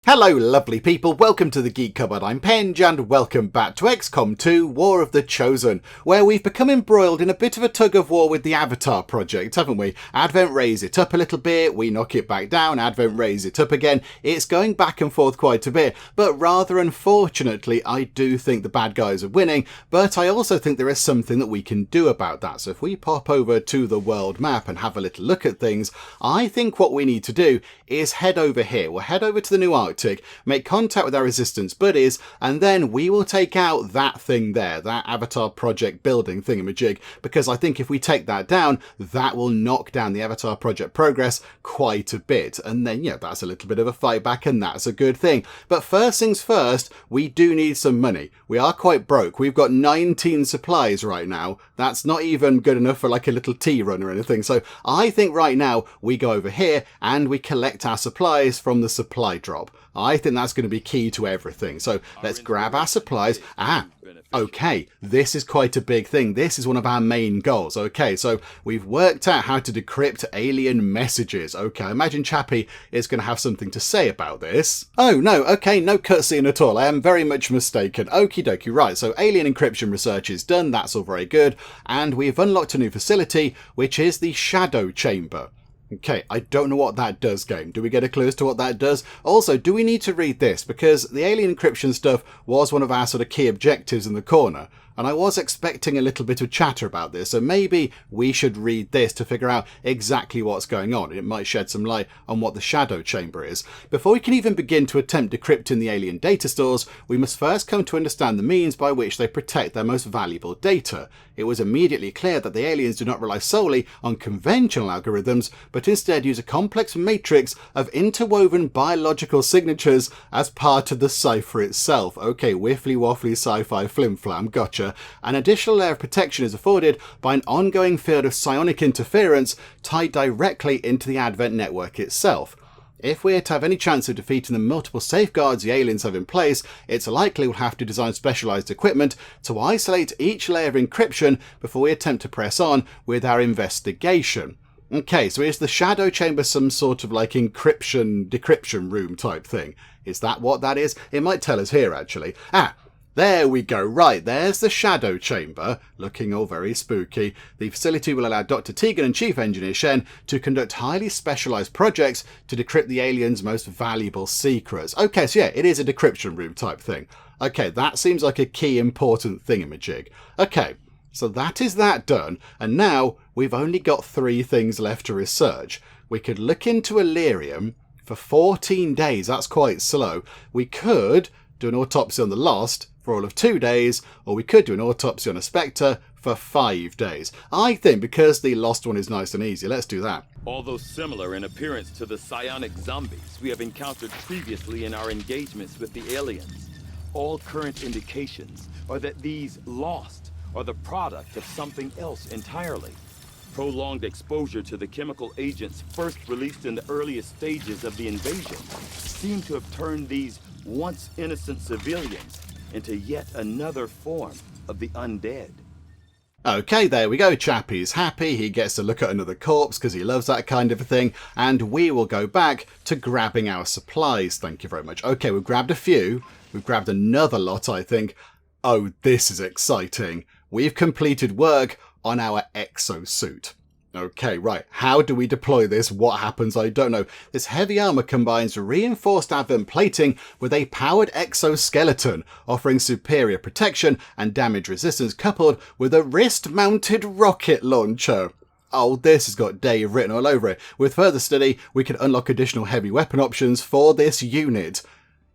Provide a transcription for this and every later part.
Hello lovely people, welcome to the Geek Cupboard, I'm Penge and welcome back to XCOM 2 War of the Chosen, where we've become embroiled in a bit of a tug of war with the Avatar project, haven't we? Advent raise it up a little bit, we knock it back down, Advent raise it up again, it's going back and forth quite a bit, but rather unfortunately I do think the bad guys are winning, but I also think there is something that we can do about that. So if we pop over to the world map and have a little look at things, I think what we need to do is head over here. We'll head over to the New Arctic, make contact with our resistance buddies, and then we will take out that thing there, that Avatar project building thingamajig, because I think if we take that down, that will knock down the Avatar project progress quite a bit. And then, yeah, that's a little bit of a fight back, and that's a good thing. But first things first, we do need some money. We are quite broke. We've got 19 supplies right now. That's not even good enough for like a little tea run or anything. So I think right now we go over here and we collect our supplies from the supply drop. I think that's going to be key to everything. So let's grab our supplies. Okay, this is quite a big thing. This is one of our main goals. Okay, so we've worked out how to decrypt alien messages. Okay, I imagine Chappie is going to have something to say about this. Oh, no, okay, no cutscene at all. I am very much mistaken. Okie dokie, right, so alien encryption research is done. That's all very good. And we've unlocked a new facility, which is the Shadow Chamber. Okay, I don't know what that does, game. Do we get a clue as to what that does? Also, do we need to read this? Because the alien encryption stuff was one of our sort of key objectives in the corner. And I was expecting a little bit of chatter about this, so maybe we should read this to figure out exactly what's going on. It might shed some light on what the Shadow Chamber is. Before we can even begin to attempt decrypting the alien data stores, we must first come to understand the means by which they protect their most valuable data. It was immediately clear that the aliens do not rely solely on conventional algorithms, but instead use a complex matrix of interwoven biological signatures as part of the cipher itself. Okay, whiffly waffly sci-fi flim-flam, gotcha. An additional layer of protection is afforded by an ongoing field of psionic interference tied directly into the Advent network itself. If we're to have any chance of defeating the multiple safeguards the aliens have in place, it's likely we'll have to design specialised equipment to isolate each layer of encryption before we attempt to press on with our investigation. Okay, so is the Shadow Chamber some sort of like decryption room type thing? Is that what that is? It might tell us here actually. There we go, right, there's the Shadow Chamber, looking all very spooky. The facility will allow Dr. Tegan and Chief Engineer Shen to conduct highly specialised projects to decrypt the aliens' most valuable secrets. Okay, so yeah, it is a decryption room type thing. Okay, that seems like a key important thingamajig. Okay, so that is that done, and now we've only got 3 things left to research. We could look into Illyrium for 14 days, that's quite slow. We could do an autopsy on the Lost for all of 2 days, or we could do an autopsy on a Spectre for 5 days. I think because the Lost one is nice and easy, let's do that. Although similar in appearance to the psionic zombies we have encountered previously in our engagements with the aliens, all current indications are that these Lost are the product of something else entirely. Prolonged exposure to the chemical agents first released in the earliest stages of the invasion seem to have turned these once innocent civilians into yet another form of the undead. Okay, there we go. Chappie's happy. He gets to look at another corpse because he loves that kind of a thing. And we will go back to grabbing our supplies. Thank you very much. Okay, we've grabbed a few. We've grabbed another lot, I think. Oh, this is exciting. We've completed work on our E.X.O suit. Okay, right. How do we deploy this? What happens? I don't know. This heavy armour combines reinforced Advent plating with a powered exoskeleton, offering superior protection and damage resistance coupled with a wrist-mounted rocket launcher. Oh, this has got Dave written all over it. With further study, we can unlock additional heavy weapon options for this unit.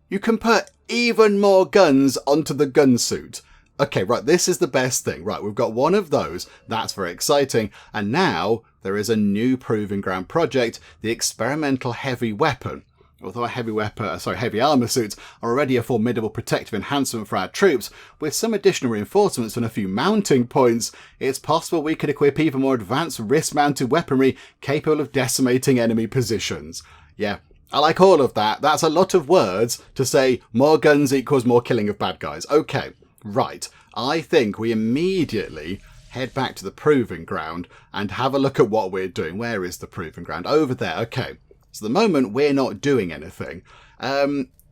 You can put even more guns onto the gun suit. Okay, right, this is the best thing. Right, we've got one of those. That's very exciting. And now there is a new proving ground project, the experimental heavy weapon. Although heavy armour suits are already a formidable protective enhancement for our troops, with some additional reinforcements and a few mounting points, it's possible we could equip even more advanced wrist-mounted weaponry capable of decimating enemy positions. Yeah, I like all of that. That's a lot of words to say more guns equals more killing of bad guys. Okay. Right, I think we immediately head back to the proving ground and have a look at what we're doing. Where is the proving ground? Over there, okay. So at the moment, we're not doing anything.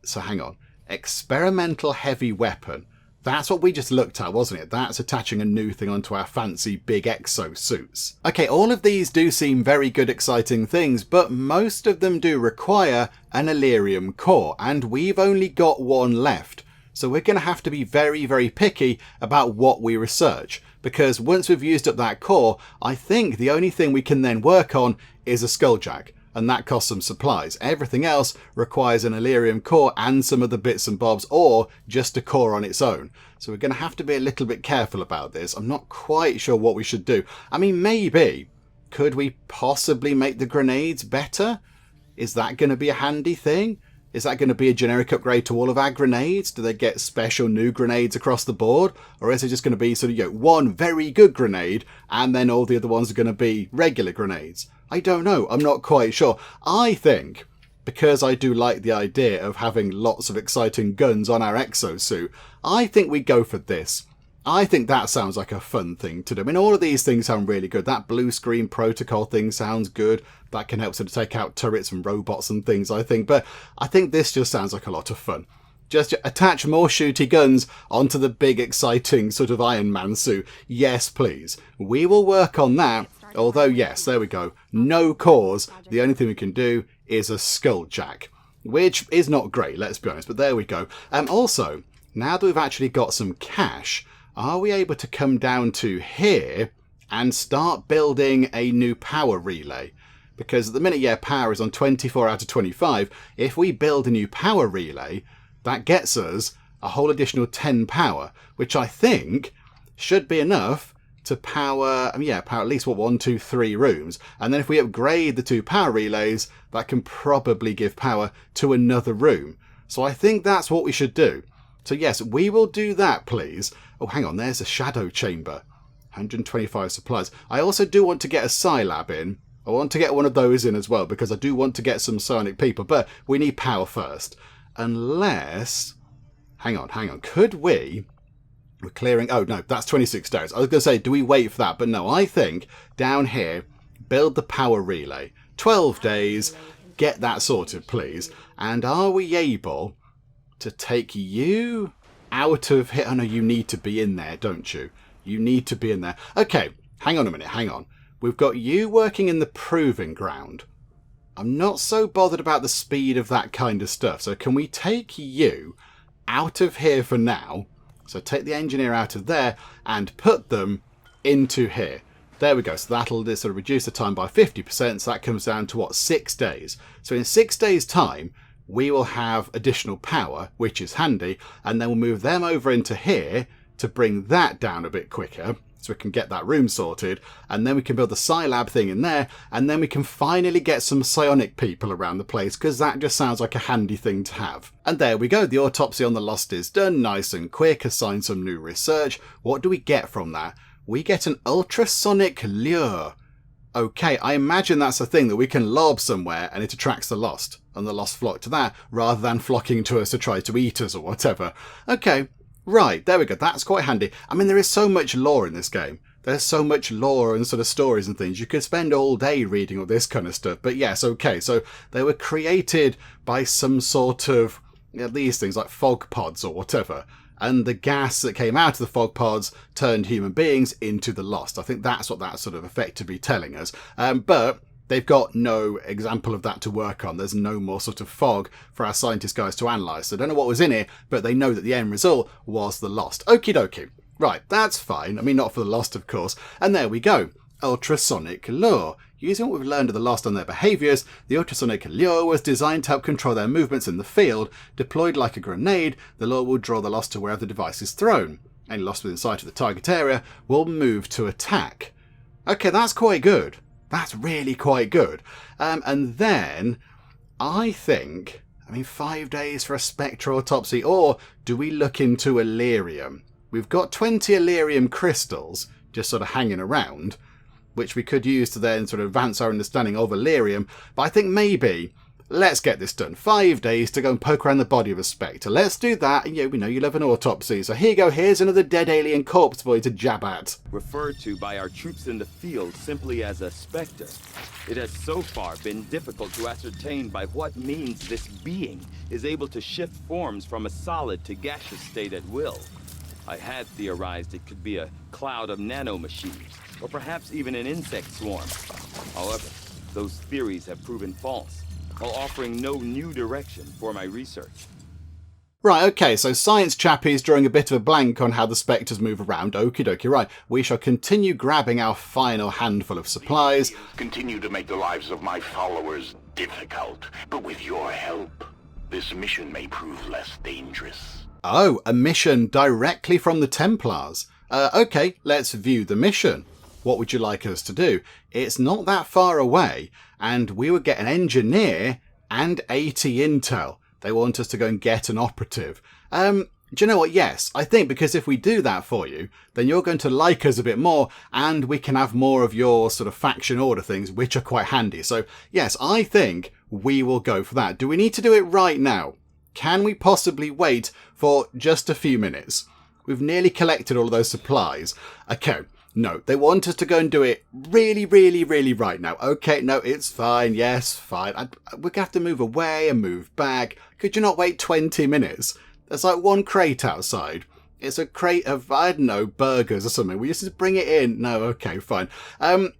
So hang on. Experimental heavy weapon. That's what we just looked at, wasn't it? That's attaching a new thing onto our fancy big E.X.O suits. Okay, all of these do seem very good, exciting things, but most of them do require an Elerium core, and we've only got one left. So we're going to have to be very, very picky about what we research, because once we've used up that core, I think the only thing we can then work on is a skulljack. And that costs some supplies. Everything else requires an Elerium core and some of the bits and bobs, or just a core on its own. So we're going to have to be a little bit careful about this. I'm not quite sure what we should do. I mean, maybe. Could we possibly make the grenades better? Is that going to be a handy thing? Is that going to be a generic upgrade to all of our grenades? Do they get special new grenades across the board? Or is it just going to be sort of, one very good grenade and then all the other ones are going to be regular grenades? I don't know. I'm not quite sure. I think, because I do like the idea of having lots of exciting guns on our E.X.O suit, I think we go for this. I think that sounds like a fun thing to do. I mean, all of these things sound really good. That blue screen protocol thing sounds good. That can help sort of take out turrets and robots and things, I think. But I think this just sounds like a lot of fun. Just attach more shooty guns onto the big, exciting sort of Iron Man suit. Yes, please. We will work on that. Although, yes, there we go. No cores. The only thing we can do is a skulljack, which is not great, let's be honest. But there we go. Also, now that we've actually got some cash, are we able to come down to here and start building a new power relay? Because at the minute, power is on 24 out of 25. If we build a new power relay, that gets us a whole additional 10 power, which I think should be enough to power, power at least, 1, 2, 3 rooms. And then if we upgrade the 2 power relays, that can probably give power to another room. So I think that's what we should do. So yes, we will do that, please. Oh, hang on, there's a shadow chamber. 125 supplies. I also do want to get a Scilab in. I want to get one of those in as well, because I do want to get some psionic people, but we need power first. Unless, hang on, could we... We're clearing... Oh, no, that's 26 days. I was going to say, do we wait for that? But no, I think down here, build the power relay. 12 days, get that sorted, please. And are we able to take you out of here? Oh, no, you need to be in there, don't you? You need to be in there. Okay, hang on a minute, hang on. We've got you working in the proving ground. I'm not so bothered about the speed of that kind of stuff. So can we take you out of here for now? So take the engineer out of there and put them into here. There we go. So that'll just sort of reduce the time by 50%. So that comes down to, 6 days. So in 6 days' time, we will have additional power, which is handy. And then we'll move them over into here to bring that down a bit quicker. So we can get that room sorted. And then we can build the Scilab thing in there. And then we can finally get some psionic people around the place, because that just sounds like a handy thing to have. And there we go. The autopsy on the Lost is done. Nice and quick. Assign some new research. What do we get from that? We get an ultrasonic lure. Okay, I imagine that's a thing that we can lob somewhere and it attracts the Lost. And the Lost flock to that rather than flocking to us to try to eat us or whatever. Okay. Right, there we go. That's quite handy. I mean, there is so much lore in this game. There's so much lore and sort of stories and things. You could spend all day reading all this kind of stuff. But yes, okay. So they were created by some sort of, these things like fog pods or whatever. And the gas that came out of the fog pods turned human beings into the Lost. I think that's what that's sort of effectively telling us. But they've got no example of that to work on. There's no more sort of fog for our scientist guys to analyse. So I don't know what was in it, but they know that the end result was the Lost. Okie dokie. Right, that's fine. I mean, not for the Lost, of course. And there we go. Ultrasonic lure. Using what we've learned of the Lost and their behaviours, the ultrasonic lure was designed to help control their movements in the field. Deployed like a grenade, the lure will draw the Lost to wherever the device is thrown. Any Lost within sight of the target area will move to attack. Okay, that's quite good. That's really quite good. And then, I think, 5 days for a spectral autopsy, or do we look into Elerium? We've got 20 Elerium crystals just sort of hanging around, which we could use to then sort of advance our understanding of Elerium. But I think maybe let's get this done. 5 days to go and poke around the body of a Spectre. Let's do that. And yeah, we know you love an autopsy. So here you go. Here's another dead alien corpse for you to jab at. Referred to by our troops in the field simply as a Spectre, it has so far been difficult to ascertain by what means this being is able to shift forms from a solid to gaseous state at will. I had theorized it could be a cloud of nanomachines, or perhaps even an insect swarm. However, those theories have proven false, while offering no new direction for my research. Right, okay, so Science Chappie's drawing a bit of a blank on how the Spectres move around. Okie dokie, right. We shall continue grabbing our final handful of supplies. Continue to make the lives of my followers difficult, but with your help, this mission may prove less dangerous. Oh, a mission directly from the Templars. Okay, let's view the mission. What would you like us to do? It's not that far away, and we would get an engineer and 80 intel. They want us to go and get an operative. Do you know what? Yes, I think because if we do that for you, then you're going to like us a bit more, and we can have more of your sort of faction order things, which are quite handy. So yes, I think we will go for that. Do we need to do it right now? Can we possibly wait for just a few minutes? We've nearly collected all of those supplies. Okay, no, they want us to go and do it really, really, really right now. Okay, no, it's fine. Yes, fine. We're going to have to move away and move back. Could you not wait 20 minutes? There's like one crate outside. It's a crate of, I don't know, burgers or something. We just bring it in. No, okay, fine.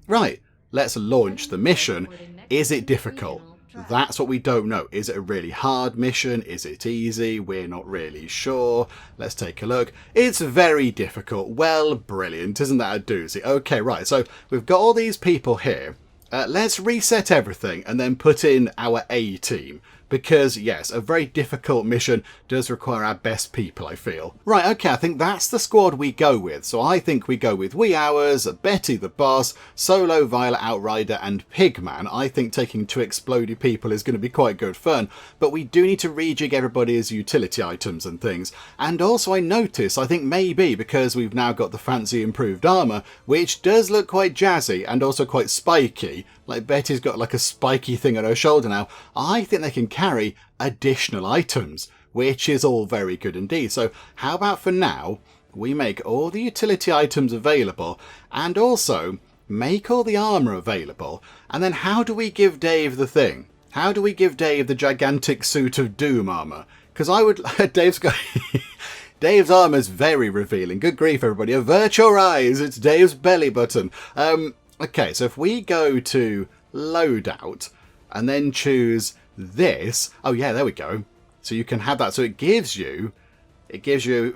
Right, let's launch the mission. Is it difficult? That's what we don't know. Is it a really hard mission? Is it easy? We're not really sure. Let's take a look. It's very difficult. Well, brilliant. Isn't that a doozy? Okay, right. So we've got all these people here. Let's reset everything and then put in our A team. Because, yes, a very difficult mission does require our best people, I feel. Right, okay, I think that's the squad we go with. So I think we go with Wee Hours, Betty the Boss, Solo, Violet Outrider, and Pigman. I think taking 2 explodey people is going to be quite good fun. But we do need to rejig everybody's utility items and things. And also I notice, I think maybe because we've now got the fancy improved armour, which does look quite jazzy and also quite spiky. Like Betty's got like a spiky thing on her shoulder now. I think they can carry additional items, which is all very good indeed. So how about for now, we make all the utility items available and also make all the armour available. And then how do we give Dave the thing? How do we give Dave the gigantic suit of doom armour? Because I would... Dave's got... Dave's armour's very revealing. Good grief, everybody. Avert your eyes. It's Dave's belly button. Okay, so if we go to loadout and then choose this. Oh yeah, there we go. So you can have that. So it gives you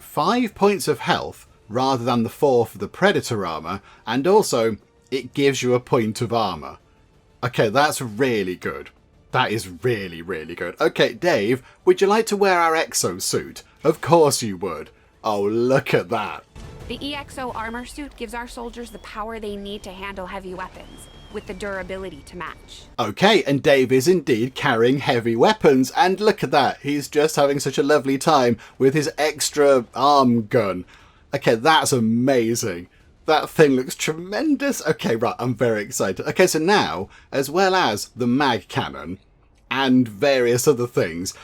5 points of health rather than the 4 for the Predator armor. And also it gives you a point of armor. Okay, that's really good. That is really, really good. Okay, Dave, would you like to wear our E.X.O suit? Of course you would. Oh, look at that. The E.X.O armor suit gives our soldiers the power they need to handle heavy weapons, with the durability to match. Okay, and Dave is indeed carrying heavy weapons, and look at that, he's just having such a lovely time with his extra arm gun. Okay, that's amazing. That thing looks tremendous. Okay, right, I'm very excited. Okay, so now, as well as the mag cannon and various other things,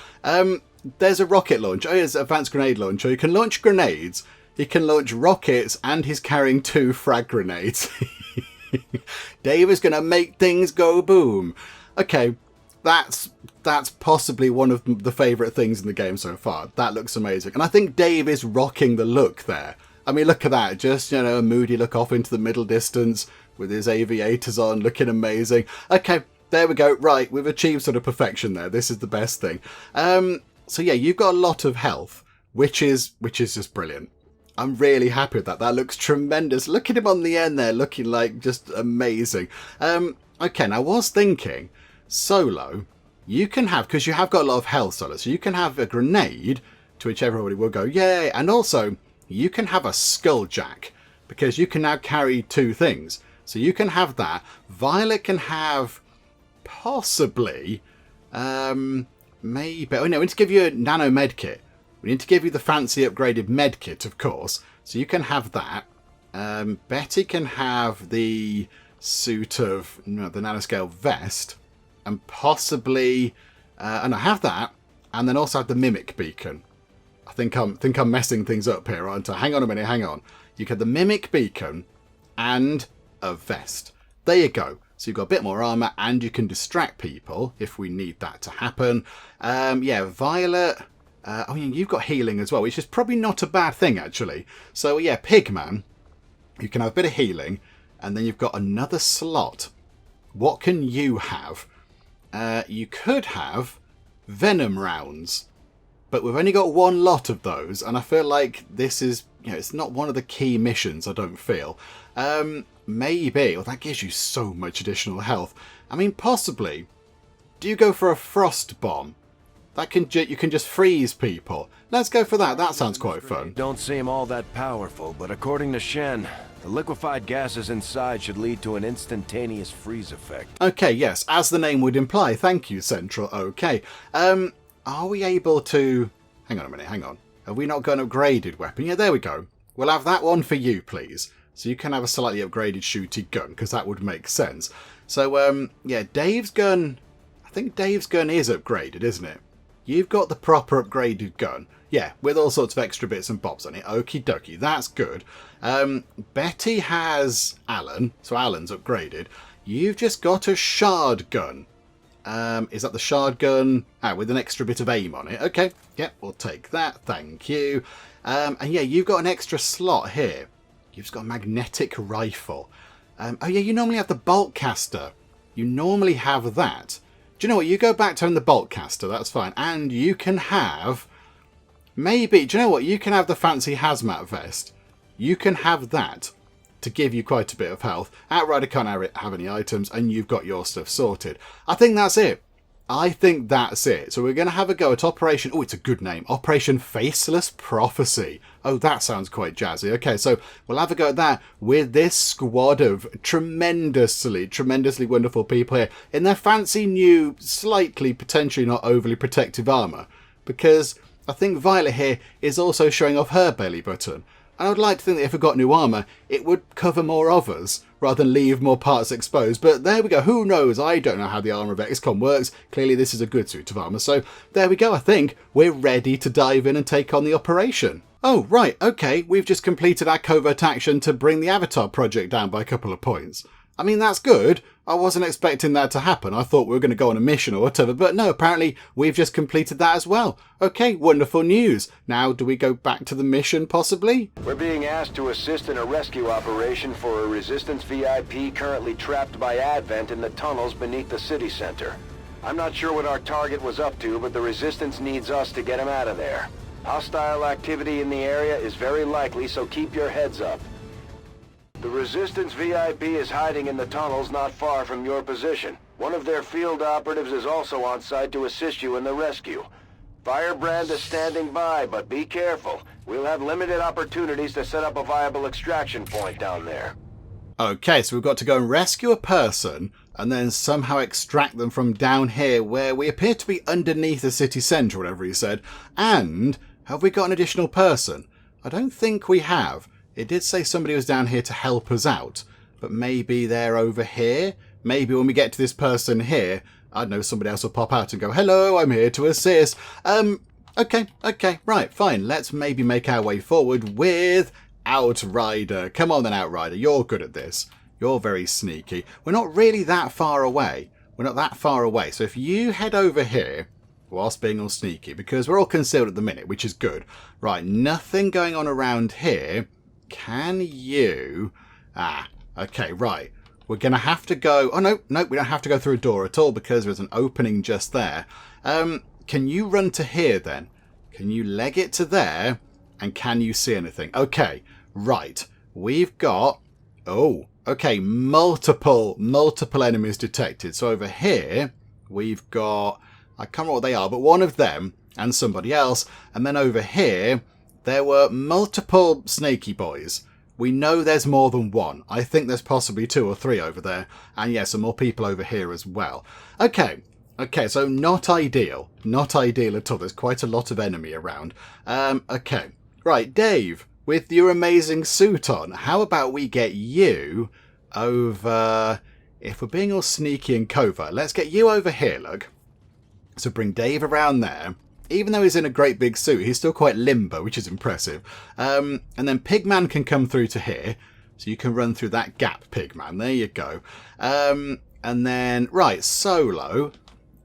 there's a rocket launcher. Oh, there's an advanced grenade launcher. You can launch grenades. He can launch rockets, and he's carrying 2 frag grenades. Dave is going to make things go boom. Okay, that's possibly one of the favourite things in the game so far. That looks amazing. And I think Dave is rocking the look there. I mean, look at that. Just, you know, a moody look off into the middle distance with his aviators on, looking amazing. Okay, there we go. Right, we've achieved sort of perfection there. This is the best thing. So yeah, you've got a lot of health, which is just brilliant. I'm really happy with that. That looks tremendous. Look at him on the end there, looking like just amazing. Okay, now I was thinking, Solo, you can have, because you have got a lot of health, Solo, so you can have a grenade, to which everybody will go, yay, and also you can have a skulljack, because you can now carry 2 things. So you can have that. Violet can have possibly, maybe, oh no, we need to give you a nano medkit. We need to give you the fancy upgraded medkit, of course. So you can have that. Betty can have the suit of the nanoscale vest. And possibly And I have that, and then also have the mimic beacon. I think I'm messing things up here, aren't I? Hang on a minute, hang on. You get the mimic beacon and a vest. There you go. So you've got a bit more armour, and you can distract people if we need that to happen. Yeah, Violet. Oh, yeah, you've got healing as well, which is probably not a bad thing, actually. So, yeah, Pigman, you can have a bit of healing, and then you've got another slot. What can you have? You could have venom rounds, but we've only got one lot of those, and I feel like this is, it's not one of the key missions, I don't feel. Maybe. Well, that gives you so much additional health. I mean, possibly. Do you go for a frost bomb? That you can just freeze people. Let's go for that. That sounds quite fun. Don't seem all that powerful, but according to Shen, the liquefied gases inside should lead to an instantaneous freeze effect. Okay, yes, as the name would imply. Thank you, Central. Okay. Are we able to... Hang on a minute, hang on. Have we not got an upgraded weapon? Yeah, there we go. We'll have that one for you, please. So you can have a slightly upgraded shooty gun, because that would make sense. So, yeah, Dave's gun... I think Dave's gun is upgraded, isn't it? You've got the proper upgraded gun. Yeah, with all sorts of extra bits and bobs on it. Okie dokie, that's good. Betty has Alan, so Alan's upgraded. You've just got a shard gun. Is that the shard gun? With an extra bit of aim on it. Okay, yep, we'll take that. Thank you. And yeah, you've got an extra slot here. You've just got a magnetic rifle. Oh yeah, you normally have the bolt caster. You normally have that. Do you know what? You go back to having the bolt caster, that's fine. And you can have... Maybe, do you know what? You can have the fancy hazmat vest. You can have that to give you quite a bit of health. Outrider can't have any items, and you've got your stuff sorted. I think that's it. I think that's it. So we're going to have a go at Operation... Oh, it's a good name. Operation Faceless Prophecy. Oh, that sounds quite jazzy. Okay, so we'll have a go at that with this squad of tremendously wonderful people here in their fancy new, slightly, potentially not overly protective armour. Because I think Violet here is also showing off her belly button. And I would like to think that if we got new armour, it would cover more of us, rather than leave more parts exposed. But there we go. Who knows? I don't know how the armour of XCOM works. Clearly this is a good suit of armour. So there we go. I think we're ready to dive in and take on the operation. Oh, right. Okay. We've just completed our covert action to bring the Avatar project down by a couple of points. I mean, that's good. I wasn't expecting that to happen. I thought we were going to go on a mission or whatever, but no, apparently we've just completed that as well. Okay, wonderful news. Now, do we go back to the mission, possibly? We're being asked to assist in a rescue operation for a Resistance VIP currently trapped by Advent in the tunnels beneath the city center. I'm not sure what our target was up to, but the Resistance needs us to get him out of there. Hostile activity in the area is very likely, so keep your heads up. The Resistance VIP is hiding in the tunnels not far from your position. One of their field operatives is also on site to assist you in the rescue. Firebrand is standing by, but be careful. We'll have limited opportunities to set up a viable extraction point down there. Okay, so we've got to go and rescue a person and then somehow extract them from down here where we appear to be underneath the city centre, whatever he said. And have we got an additional person? I don't think we have. It did say somebody was down here to help us out, but maybe they're over here. Maybe when we get to this person here, I don't know, somebody else will pop out and go, hello, I'm here to assist. Okay, right, fine. Let's maybe make our way forward with Outrider. Come on then, Outrider, you're good at this. You're very sneaky. We're not really that far away. We're not that far away. So if you head over here, whilst being all sneaky, because we're all concealed at the minute, which is good. Right, nothing going on around here. Can you... okay, right. We're going to have to go... Oh, no, we don't have to go through a door at all because there's an opening just there. Can you run to here then? Can you leg it to there? And can you see anything? Okay, right. We've got... Oh, okay, multiple enemies detected. So over here, we've got... I can't remember what they are, but one of them and somebody else. And then over here... There were multiple snakey boys. We know there's more than one. I think there's possibly 2 or 3 over there. And yeah, some more people over here as well. Okay, so not ideal. Not ideal at all. There's quite a lot of enemy around. Okay, right, Dave, with your amazing suit on, how about we get you over... If we're being all sneaky and covert, let's get you over here, look. So bring Dave around there. Even though he's in a great big suit, he's still quite limber, which is impressive. And then Pigman can come through to here. So you can run through that gap, Pigman. There you go. And then, right, Solo,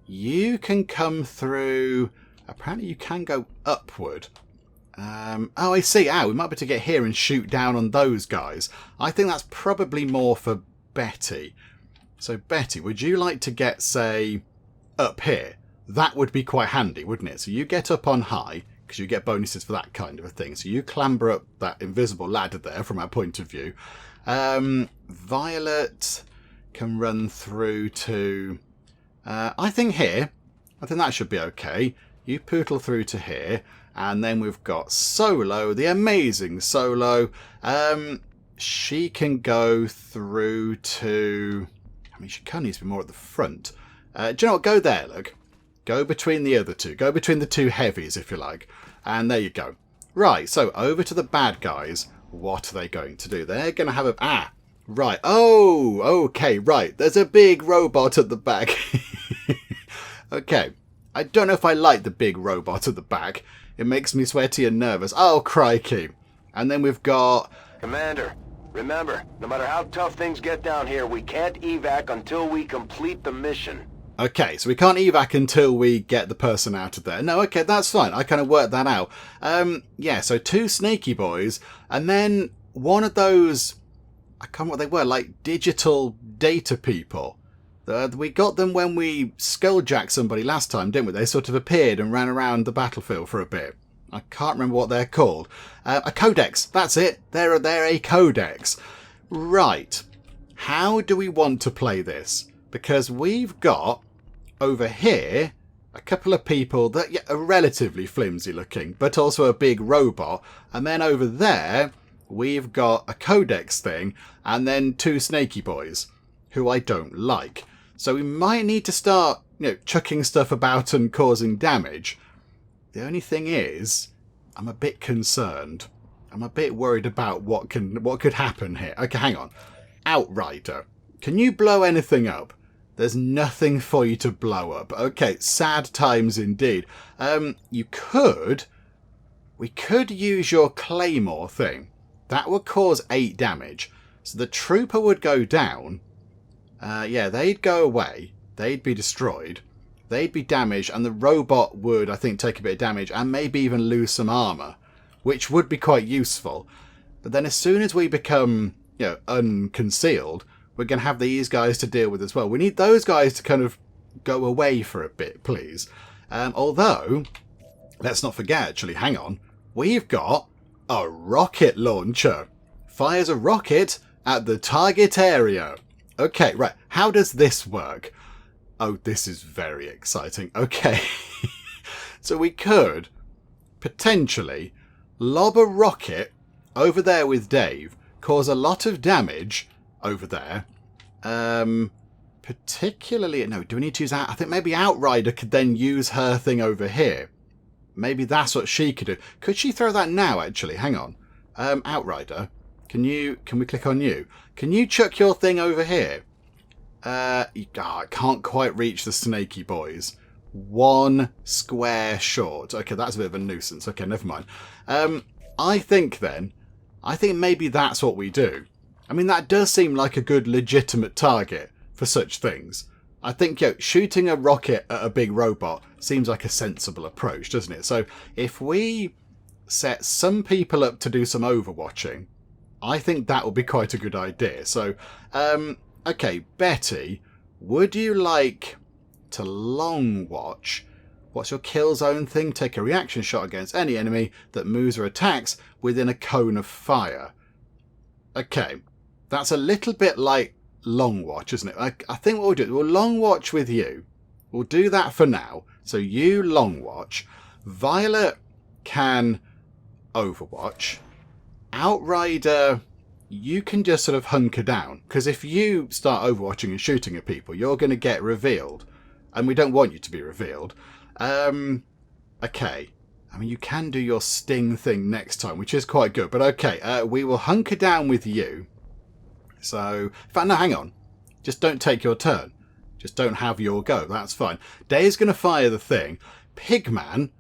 you can come through. Apparently you can go upward. Oh, I see. We might be able to get here and shoot down on those guys. I think that's probably more for Betty. So, Betty, would you like to get, say, up here? That would be quite handy, wouldn't it? So you get up on high, because you get bonuses for that kind of a thing. So you clamber up that invisible ladder there, from our point of view. Violet can run through to, I think here. I think that should be okay. You poodle through to here. And then we've got Solo, the amazing Solo. She can go through to, I mean, she kind of needs to be more at the front. Do you know what? Go there, look. Go between the other two. Go between the two heavies, if you like. And there you go. Right, so over to the bad guys. What are they going to do? They're going to have a... right. Oh, okay, right. There's a big robot at the back. Okay. I don't know if I like the big robot at the back. It makes me sweaty and nervous. Oh, crikey. And then we've got... Commander, remember, no matter how tough things get down here, we can't evac until we complete the mission. Okay, so we can't evac until we get the person out of there. No, okay, that's fine. I kind of worked that out. Yeah, so 2 snaky boys, and then one of those, I can't remember what they were, like digital data people. We got them when we skulljacked somebody last time, didn't we? They sort of appeared and ran around the battlefield for a bit. I can't remember what they're called. A Codex, that's it. They're a Codex. Right. How do we want to play this? Because we've got, over here, a couple of people that are relatively flimsy looking, but also a big robot. And then over there, we've got a Codex thing, and then 2 snaky boys, who I don't like. So we might need to start, chucking stuff about and causing damage. The only thing is, I'm a bit concerned. I'm a bit worried about what could happen here. Okay, hang on. Outrider, can you blow anything up? There's nothing for you to blow up. Okay, sad times indeed. We could use your claymore thing. That would cause 8 damage. So the trooper would go down. Yeah, they'd go away. They'd be destroyed. They'd be damaged, and the robot would, I think, take a bit of damage and maybe even lose some armour, which would be quite useful. But then as soon as we become, unconcealed, we're going to have these guys to deal with as well. We need those guys to kind of go away for a bit, please. Although, let's not forget, actually, hang on. We've got a rocket launcher. Fires a rocket at the target area. Okay, right. How does this work? Oh, this is very exciting. Okay. So we could potentially lob a rocket over there with Dave, cause a lot of damage over there. Particularly, no, do we need to use that? I think maybe Outrider could then use her thing over here. Maybe that's what she could do. Could she throw that now, actually? Hang on. Outrider, can we click on you? Can you chuck your thing over here? I can't quite reach the snaky boys. 1 square short. Okay, that's a bit of a nuisance. Okay, never mind. I think maybe that's what we do. I mean, that does seem like a good legitimate target for such things. I think shooting a rocket at a big robot seems like a sensible approach, doesn't it? So if we set some people up to do some overwatching, I think that would be quite a good idea. So, okay, Betty, would you like to long watch? What's your kill zone thing? Take a reaction shot against any enemy that moves or attacks within a cone of fire. Okay, that's a little bit like long watch, isn't it? I think what we'll do, we'll long watch with you. We'll do that for now. So you long watch. Violet can overwatch. Outrider, you can just sort of hunker down. Because if you start overwatching and shooting at people, you're going to get revealed. And we don't want you to be revealed. Okay. I mean, you can do your sting thing next time, which is quite good. But okay, we will hunker down with you. So, in fact, no, hang on. Just don't take your turn. Just don't have your go. That's fine. Dave's going to fire the thing. Pigman,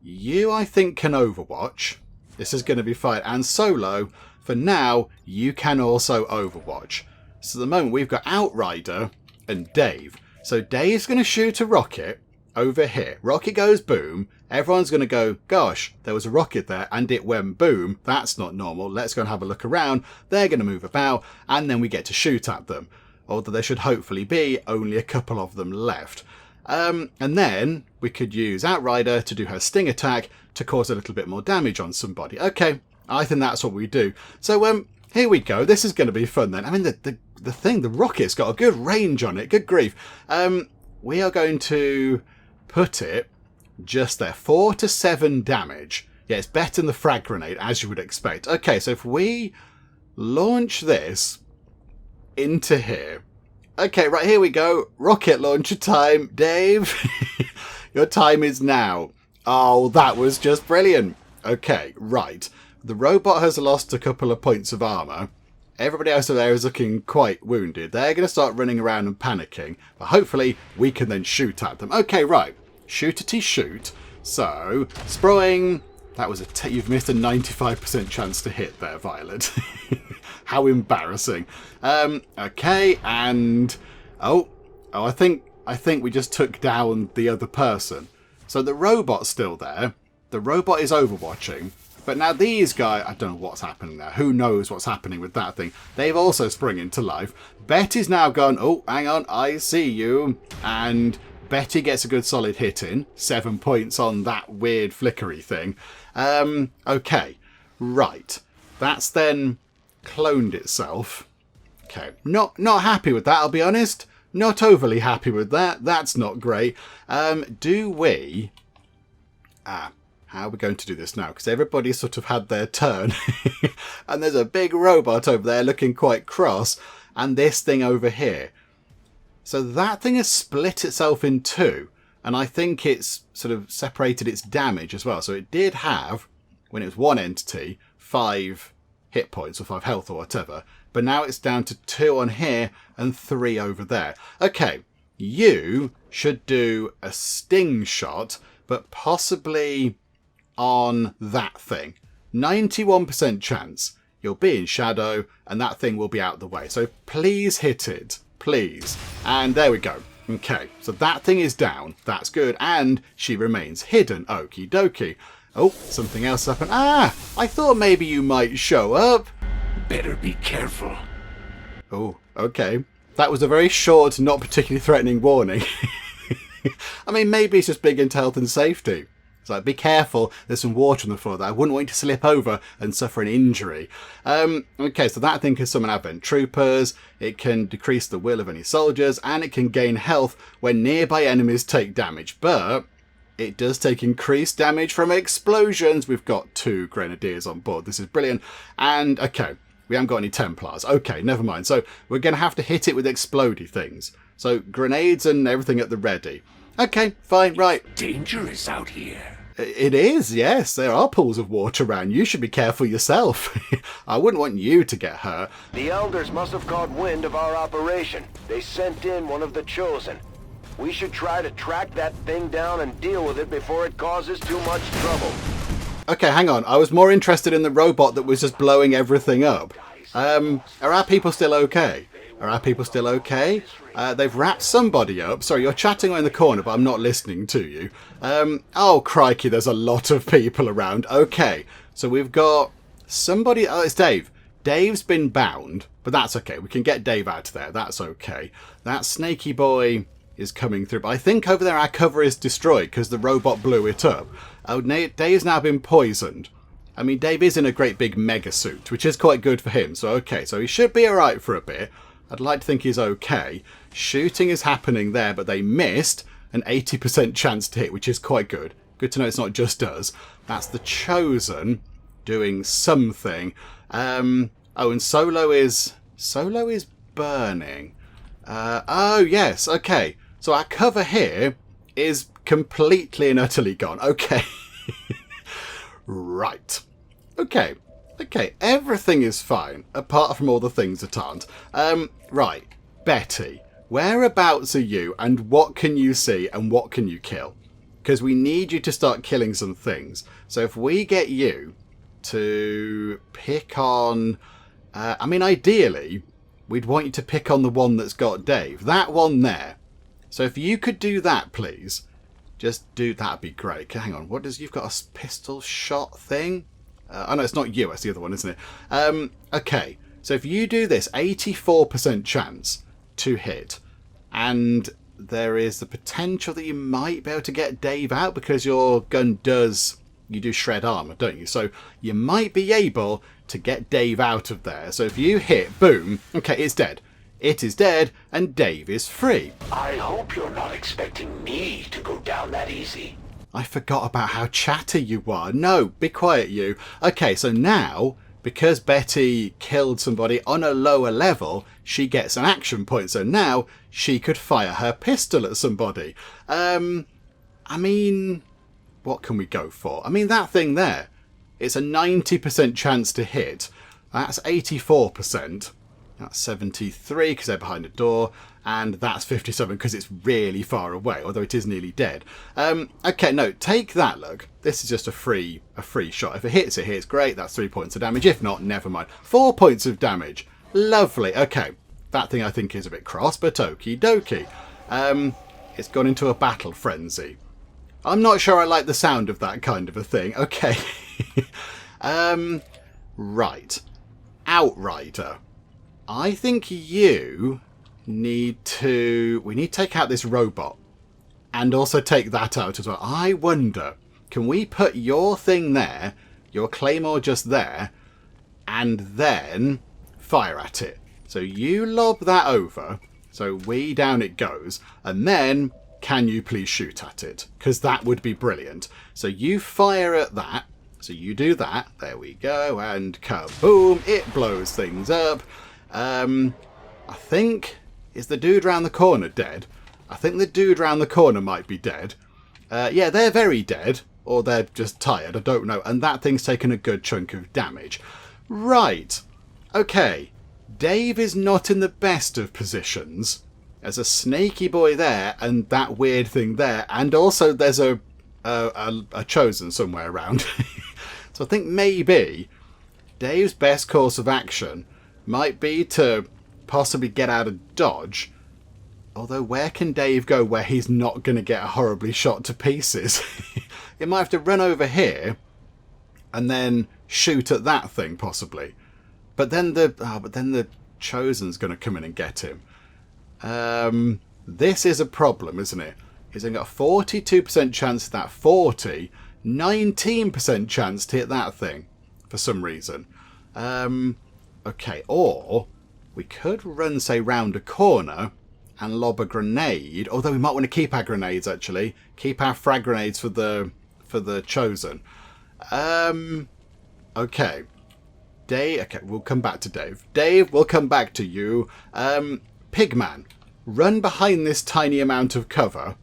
you, I think, can overwatch. This is going to be fine. And Solo, for now, you can also overwatch. So at the moment, we've got Outrider and Dave. So Dave's going to shoot a rocket over here. Rocket goes boom. Everyone's going to go, gosh, there was a rocket there and it went boom. That's not normal. Let's go and have a look around. They're going to move about and then we get to shoot at them. Although there should hopefully be only a couple of them left. And then we could use Outrider to do her sting attack to cause a little bit more damage on somebody. Okay, I think that's what we do. So here we go. This is going to be fun then. I mean, the rocket's got a good range on it. Good grief. We are going to put it just there. 4 to 7 damage. Yeah, it's better than the frag grenade, as you would expect. Okay, so if we launch this into here. Okay, right, here we go. Rocket launcher time. Dave, your time is now. Oh, that was just brilliant. Okay, right. The robot has lost a couple of points of armour. Everybody else over there is looking quite wounded. They're going to start running around and panicking. But hopefully, we can then shoot at them. Okay, right. Shootity shoot. So, spraying. That was you've missed a 95% chance to hit there, Violet. How embarrassing. Okay, and I think we just took down the other person. So the robot's still there. The robot is overwatching. But now these guys, I don't know what's happening there. Who knows what's happening with that thing? They've also sprung into life. Betty's now gone, oh, hang on, I see you. And Betty gets a good solid hit in. 7 points on that weird flickery thing. Okay, right. That's then cloned itself. Okay, not happy with that, I'll be honest. Not overly happy with that. That's not great. Do we... how are we going to do this now? Because everybody's sort of had their turn. And there's a big robot over there looking quite cross. And this thing over here. So that thing has split itself in two. And I think it's sort of separated its damage as well. So it did have, when it was one entity, 5 hit points or 5 health or whatever. But now it's down to 2 on here and 3 over there. Okay, you should do a sting shot, but possibly on that thing. 91% chance you'll be in shadow and that thing will be out of the way. So please hit it, please. And there we go. Okay, so that thing is down. That's good. And she remains hidden. Okie dokie. Oh, something else happened. I thought maybe you might show up. Better be careful. Oh, okay. That was a very short, not particularly threatening warning. I mean, maybe it's just big into health and safety. It's like, be careful, there's some water on the floor there. I wouldn't want you to slip over and suffer an injury. Okay, so that thing can summon Advent Troopers, it can decrease the will of any soldiers, and it can gain health when nearby enemies take damage. But it does take increased damage from explosions. We've got 2 Grenadiers on board. This is brilliant. And, okay, we haven't got any Templars. Okay, never mind. So we're going to have to hit it with explodey things. So grenades and everything at the ready. Okay, fine, right. Dangerous out here. It is, yes. There are pools of water around. You should be careful yourself. I wouldn't want you to get hurt. The Elders must have caught wind of our operation. They sent in one of the Chosen. We should try to track that thing down and deal with it before it causes too much trouble. Okay, hang on. I was more interested in the robot that was just blowing everything up. Are our people still okay? Are our people still okay? They've wrapped somebody up. Sorry, you're chatting in the corner, but I'm not listening to you. Oh, crikey, there's a lot of people around. Okay, so we've got somebody... Oh, it's Dave. Dave's been bound, but that's okay. We can get Dave out of there. That's okay. That snaky boy is coming through. But I think over there our cover is destroyed because the robot blew it up. Oh, Dave's now been poisoned. I mean, Dave is in a great big mega suit, which is quite good for him. So, okay, so he should be alright for a bit. I'd like to think he's okay. Shooting is happening there, but they missed an 80% chance to hit, which is quite good. Good to know it's not just us. That's the Chosen doing something. Oh, and Solo is burning. Oh, yes, okay. So our cover here is completely and utterly gone. Okay. Right. Okay. Okay, everything is fine, apart from all the things that aren't. Right, Betty. Whereabouts are you, and what can you see, and what can you kill? Because we need you to start killing some things. So if we get you to pick on... I mean, ideally, we'd want you to pick on the one that's got Dave. That one there. So if you could do that, please. Just do... That'd be great. Hang on. What does... You've got a pistol shot thing? Oh, no, it's not you. It's the other one, isn't it? Okay. So if you do this, 84% chance to hit. And there is the potential that you might be able to get Dave out because your gun does... You do shred armour, don't you? So you might be able to get Dave out of there. So if you hit, boom, okay, it's dead. It is dead, and Dave is free. I hope you're not expecting me to go down that easy. I forgot about how chatty you are. No, be quiet, you. Okay, so now, because Betty killed somebody on a lower level, she gets an action point. So now she could fire her pistol at somebody. I mean... What can we go for? I mean, that thing there, it's a 90% chance to hit. That's 84%. That's 73 because they're behind a door. And that's 57 because it's really far away, although it is nearly dead. Okay, no, take that, look. This is just a free shot. If it hits, great. That's 3 points of damage. If not, never mind. 4 points of damage. Lovely. Okay, that thing I think is a bit cross, but okie dokie. It's gone into a battle frenzy. I'm not sure I like the sound of that kind of a thing. Okay. Right. Outrider. I think you need to... We need to take out this robot. And also take that out as well. I wonder, can we put your thing there, your claymore just there, and then fire at it? So you lob that over. So down it goes. And then... Can you please shoot at it? Because that would be brilliant. So you fire at that. So you do that. There we go. And kaboom. It blows things up. I think... Is the dude round the corner dead? I think the dude round the corner might be dead. Yeah, they're very dead. Or they're just tired. I don't know. And that thing's taken a good chunk of damage. Right. Okay. Dave is not in the best of positions. There's a snaky boy there, and that weird thing there, and also there's a chosen somewhere around. So I think maybe Dave's best course of action might be to possibly get out of dodge. Although where can Dave go where he's not going to get horribly shot to pieces? He might have to run over here and then shoot at that thing possibly. But then the chosen's going to come in and get him. This is a problem, isn't it? He's got a 42% chance to that 40, 19% chance to hit that thing for some reason. Okay, or we could run, say, round a corner and lob a grenade. Although we might want to keep our grenades, actually. Keep our frag grenades for the chosen. Okay. Okay, we'll come back to Dave. Dave, we'll come back to you. Pigman, run behind this tiny amount of cover.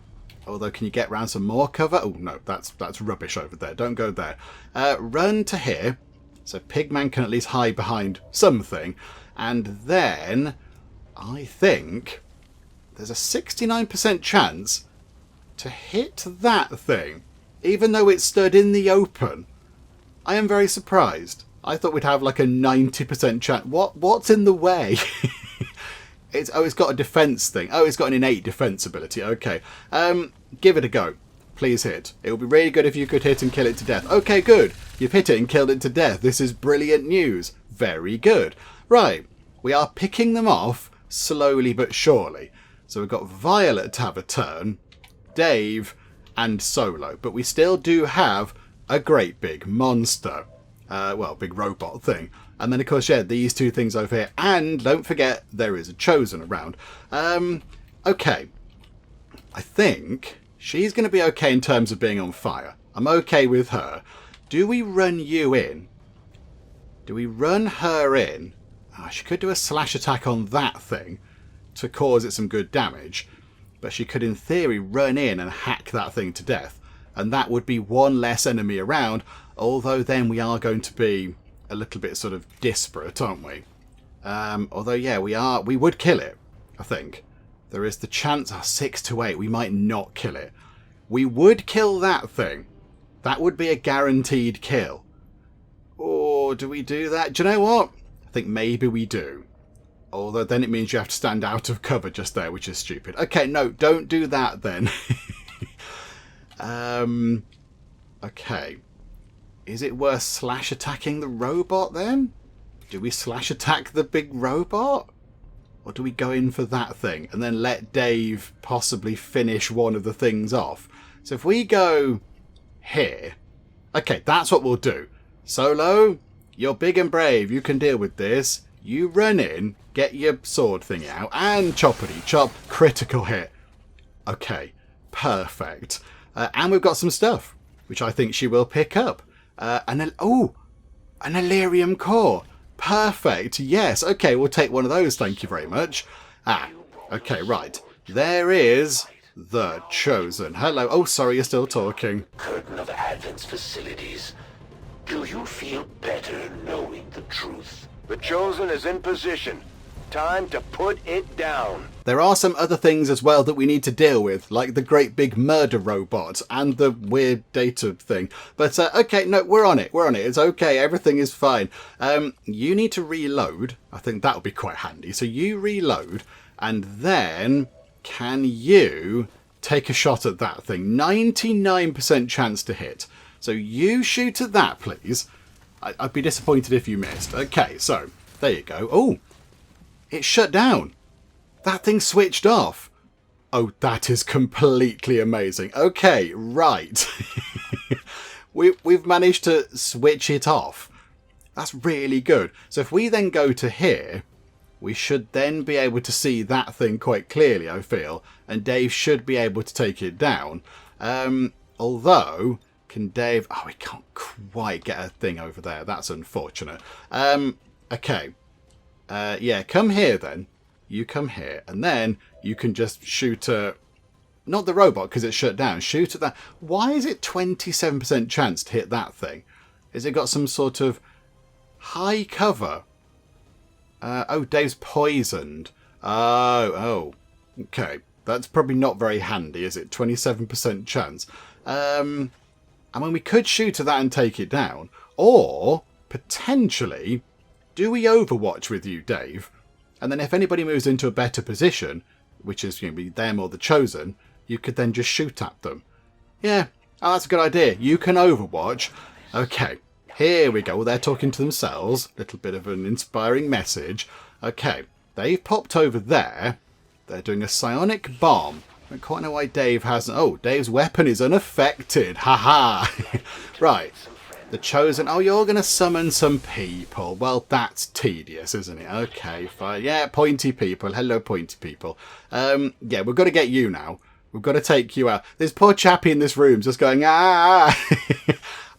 Although, can you get round some more cover? Oh, no, that's rubbish over there. Don't go there. Run to here. So Pigman can at least hide behind something. And then, I think, there's a 69% chance to hit that thing. Even though it stood in the open. I am very surprised. I thought we'd have like a 90% chance. What's in the way? It's got a defense thing. Oh, it's got an innate defense ability. Okay. Give it a go. Please hit. It would be really good if you could hit and kill it to death. Okay, good. You've hit it and killed it to death. This is brilliant news. Very good. Right. We are picking them off slowly but surely. So we've got Violet to have a turn, Dave, and Solo. But we still do have a great big monster. Well, big robot thing. And then, of course, yeah, these two things over here. And don't forget, there is a chosen around. Okay. I think she's going to be okay in terms of being on fire. I'm okay with her. Do we run you in? Do we run her in? Oh, she could do a slash attack on that thing to cause it some good damage. But she could, in theory, run in and hack that thing to death. And that would be one less enemy around. Although then we are going to be a little bit sort of disparate, aren't we? Although, yeah, we would kill it, I think. there is the chance, 6 to 8, we might not kill it. We would kill that thing. That would be a guaranteed kill. Or do we do that? Do you know what? I think maybe we do. Although then it means you have to stand out of cover just there, which is stupid. Okay, no, don't do that then. Okay. Is it worth slash attacking the robot then? Do we slash attack the big robot? Or do we go in for that thing and then let Dave possibly finish one of the things off? So if we go here... Okay, that's what we'll do. Solo, you're big and brave. You can deal with this. You run in, get your sword thing out, and choppity chop, critical hit. Okay, perfect. And we've got some stuff, which I think she will pick up. An Illyrium core. Perfect. Yes. Okay, we'll take one of those. Thank you very much. Okay, right. There is the Chosen. Hello. Oh, sorry, you're still talking. Curtain of Advent's facilities. Do you feel better knowing the truth? The Chosen is in position. Time to put it down. There are some other things as well that we need to deal with, like the great big murder robot and the weird data thing. But, okay, no, we're on it. We're on it. It's okay. Everything is fine. You need to reload. I think that'll be quite handy. So you reload, and then can you take a shot at that thing? 99% chance to hit. So you shoot at that, please. I'd be disappointed if you missed. Okay, so there you go. Oh, it shut down. That thing switched off. Oh, that is completely amazing. Okay, right. We've managed to switch it off. That's really good. So if we then go to here, we should then be able to see that thing quite clearly, I feel. And Dave should be able to take it down. Although... Can Dave... Oh, we can't quite get a thing over there. That's unfortunate. Okay. Yeah, come here then. You come here. And then you can just shoot at... Not the robot, because it's shut down. Shoot at that. Why is it 27% chance to hit that thing? Has it got some sort of high cover? Oh, Dave's poisoned. Oh. Okay. That's probably not very handy, is it? 27% chance. I mean, we could shoot at that and take it down. Or, potentially, do we overwatch with you, Dave? And then if anybody moves into a better position, which is going to be them or the Chosen, you could then just shoot at them. Yeah, oh, that's a good idea. You can overwatch. Okay, here we go. Well, they're talking to themselves. Little bit of an inspiring message. Okay, they've popped over there. They're doing a psionic bomb. I don't quite know why Dave hasn't... Oh, Dave's weapon is unaffected. Haha. Right. The Chosen... Oh, you're going to summon some people. Well, that's tedious, isn't it? Okay, fine. Yeah, pointy people. Hello, pointy people. Yeah, we've got to get you now. We've got to take you out. This poor chappie in this room just going, ah.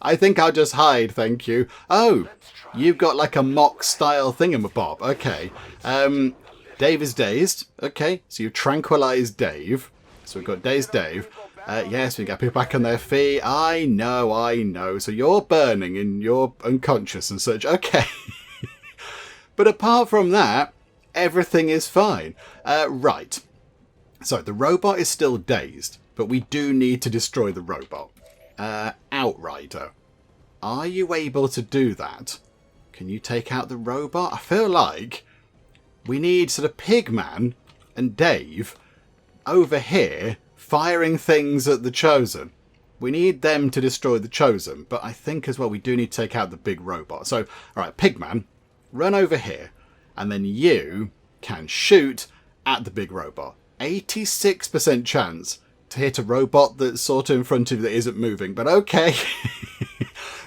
I think I'll just hide, thank you. Oh, you've got like a mock-style thingamabob. Okay. Dave is dazed. Okay, so you tranquilise Dave. So we've got dazed Dave. Yes, we got people back on their feet. I know. So you're burning and you're unconscious and such. Okay. But apart from that, everything is fine. Right. So the robot is still dazed, but we do need to destroy the robot. Outrider. Are you able to do that? Can you take out the robot? I feel like we need sort of Pigman and Dave over here firing things at the Chosen. We need them to destroy the Chosen, but I think as well we do need to take out the big robot. So, alright, Pigman, run over here, and then you can shoot at the big robot. 86% chance to hit a robot that's sort of in front of you that isn't moving, but okay.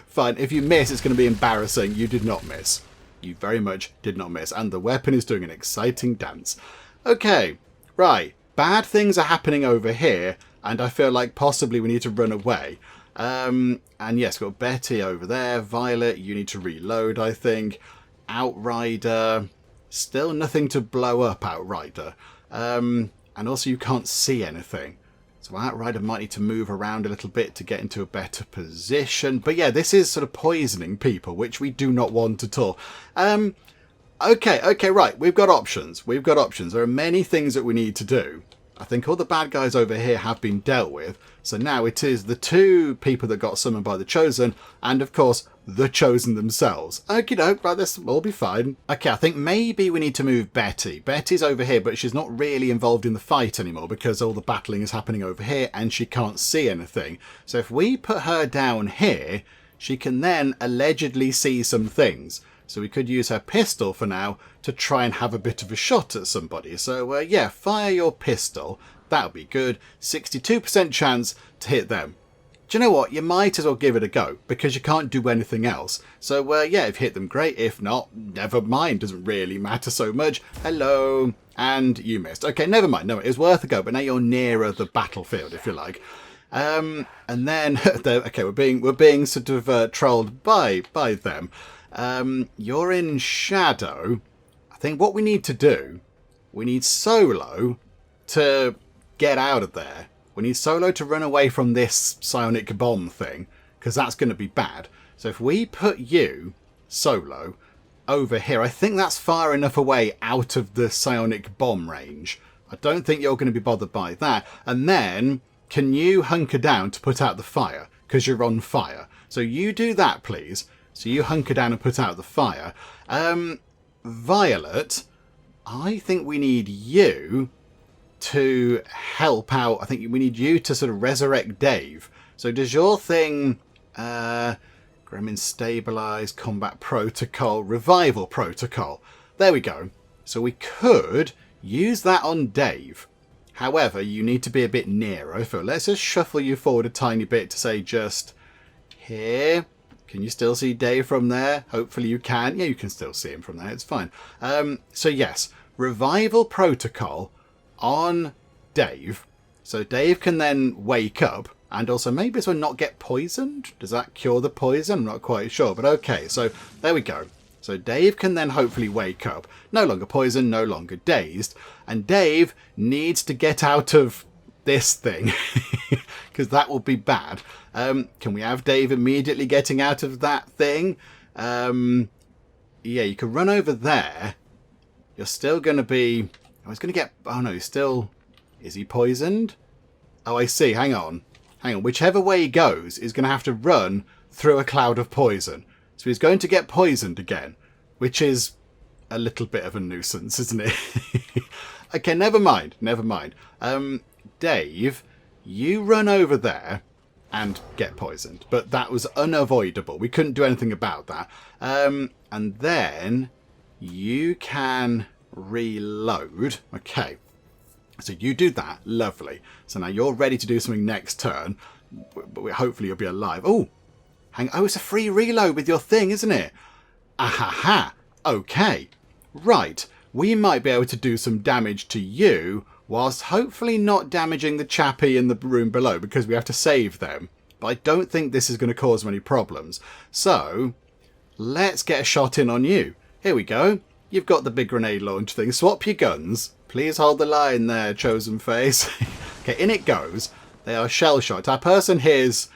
Fine, if you miss, it's going to be embarrassing. You did not miss. You very much did not miss, and the weapon is doing an exciting dance. Okay, right. Bad things are happening over here, and I feel like possibly we need to run away. And yes, we've got Betty over there. Violet, you need to reload, I think. Outrider. Still nothing to blow up, Outrider. And also you can't see anything. So Outrider might need to move around a little bit to get into a better position. But yeah, this is sort of poisoning people, which we do not want at all. Okay, right. We've got options. We've got options. There are many things that we need to do. I think all the bad guys over here have been dealt with. So now it is the two people that got summoned by the Chosen, and of course, the Chosen themselves. Okie doke, right, this will all be fine. Okay, I think maybe we need to move Betty. Betty's over here, but she's not really involved in the fight anymore because all the battling is happening over here and she can't see anything. So if we put her down here, she can then allegedly see some things. So we could use her pistol for now to try and have a bit of a shot at somebody. So yeah, fire your pistol. That'll be good. 62% chance to hit them. Do you know what? You might as well give it a go because you can't do anything else. So yeah, if you hit them, great. If not, never mind. Doesn't really matter so much. Hello. And you missed. Okay, never mind. No, it was worth a go. But now you're nearer the battlefield, if you like. And then, okay, we're being sort of trolled by them. You're in shadow. I think what we need to do, we need Solo to get out of there. We need Solo to run away from this psionic bomb thing, because that's going to be bad. So if we put you, Solo, over here, I think that's far enough away out of the psionic bomb range. I don't think you're going to be bothered by that. And then, can you hunker down to put out the fire? Because you're on fire. So you do that, please. So you hunker down and put out the fire. Violet, I think we need you to help out. I think we need you to sort of resurrect Dave. So does your thing... Gremlin stabilize, combat protocol, revival protocol. There we go. So we could use that on Dave. However, you need to be a bit nearer. So let's just shuffle you forward a tiny bit to say just here. Can you still see Dave from there? Hopefully you can. Yeah, you can still see him from there. It's fine. So yes, revival protocol on Dave. So Dave can then wake up and also maybe as well not get poisoned. Does that cure the poison? I'm not quite sure, but okay. So there we go. So Dave can then hopefully wake up. No longer poisoned, no longer dazed. And Dave needs to get out of this thing because that will be bad. Can we have Dave immediately getting out of that thing? Yeah, you can run over there. You're still going to be... I was going to get... Oh no, he's still... Is he poisoned? Oh, I see. Hang on. Whichever way he goes, he's going to have to run through a cloud of poison. So he's going to get poisoned again, which is a little bit of a nuisance, isn't it? Okay, never mind. Dave, you run over there and get poisoned. But that was unavoidable. We couldn't do anything about that. And then you can reload. Okay. So you do that. Lovely. So now you're ready to do something next turn. Hopefully you'll be alive. Oh, it's a free reload with your thing, isn't it? Ahaha. Okay. Right. We might be able to do some damage to you whilst hopefully not damaging the chappie in the room below because we have to save them. But I don't think this is going to cause many problems. So let's get a shot in on you. Here we go. You've got the big grenade launch thing. Swap your guns. Please hold the line there, chosen face. Okay, in it goes. They are shell shot. Our person here's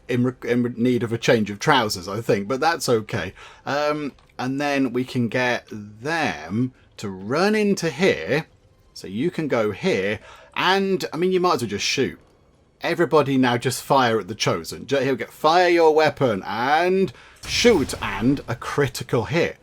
in need of a change of trousers, I think, but that's okay. And then we can get them to run into here. So you can go here. And, I mean, you might as well just shoot. Everybody now just fire at the chosen. He'll get fire your weapon and shoot. And a critical hit.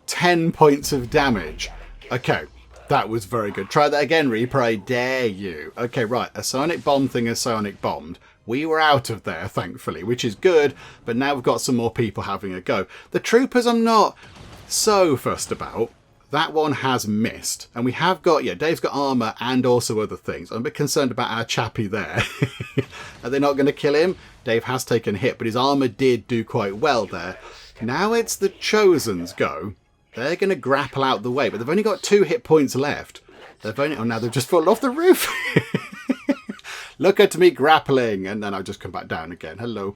10 points of damage. Okay. That was very good. Try that again, Reaper. I dare you. Okay, right. A sonic bomb thing is sonic bombed. We were out of there, thankfully, which is good. But now we've got some more people having a go. The troopers I'm not so fussed about. That one has missed. And we have got, yeah, Dave's got armour and also other things. I'm a bit concerned about our chappie there. Are they not going to kill him? Dave has taken a hit, but his armour did do quite well there. Now it's the Chosen's go. They're going to grapple out the way, but they've only got 2 hit points left. Now they've just fallen off the roof. Look at me grappling. And then I'll just come back down again. Hello.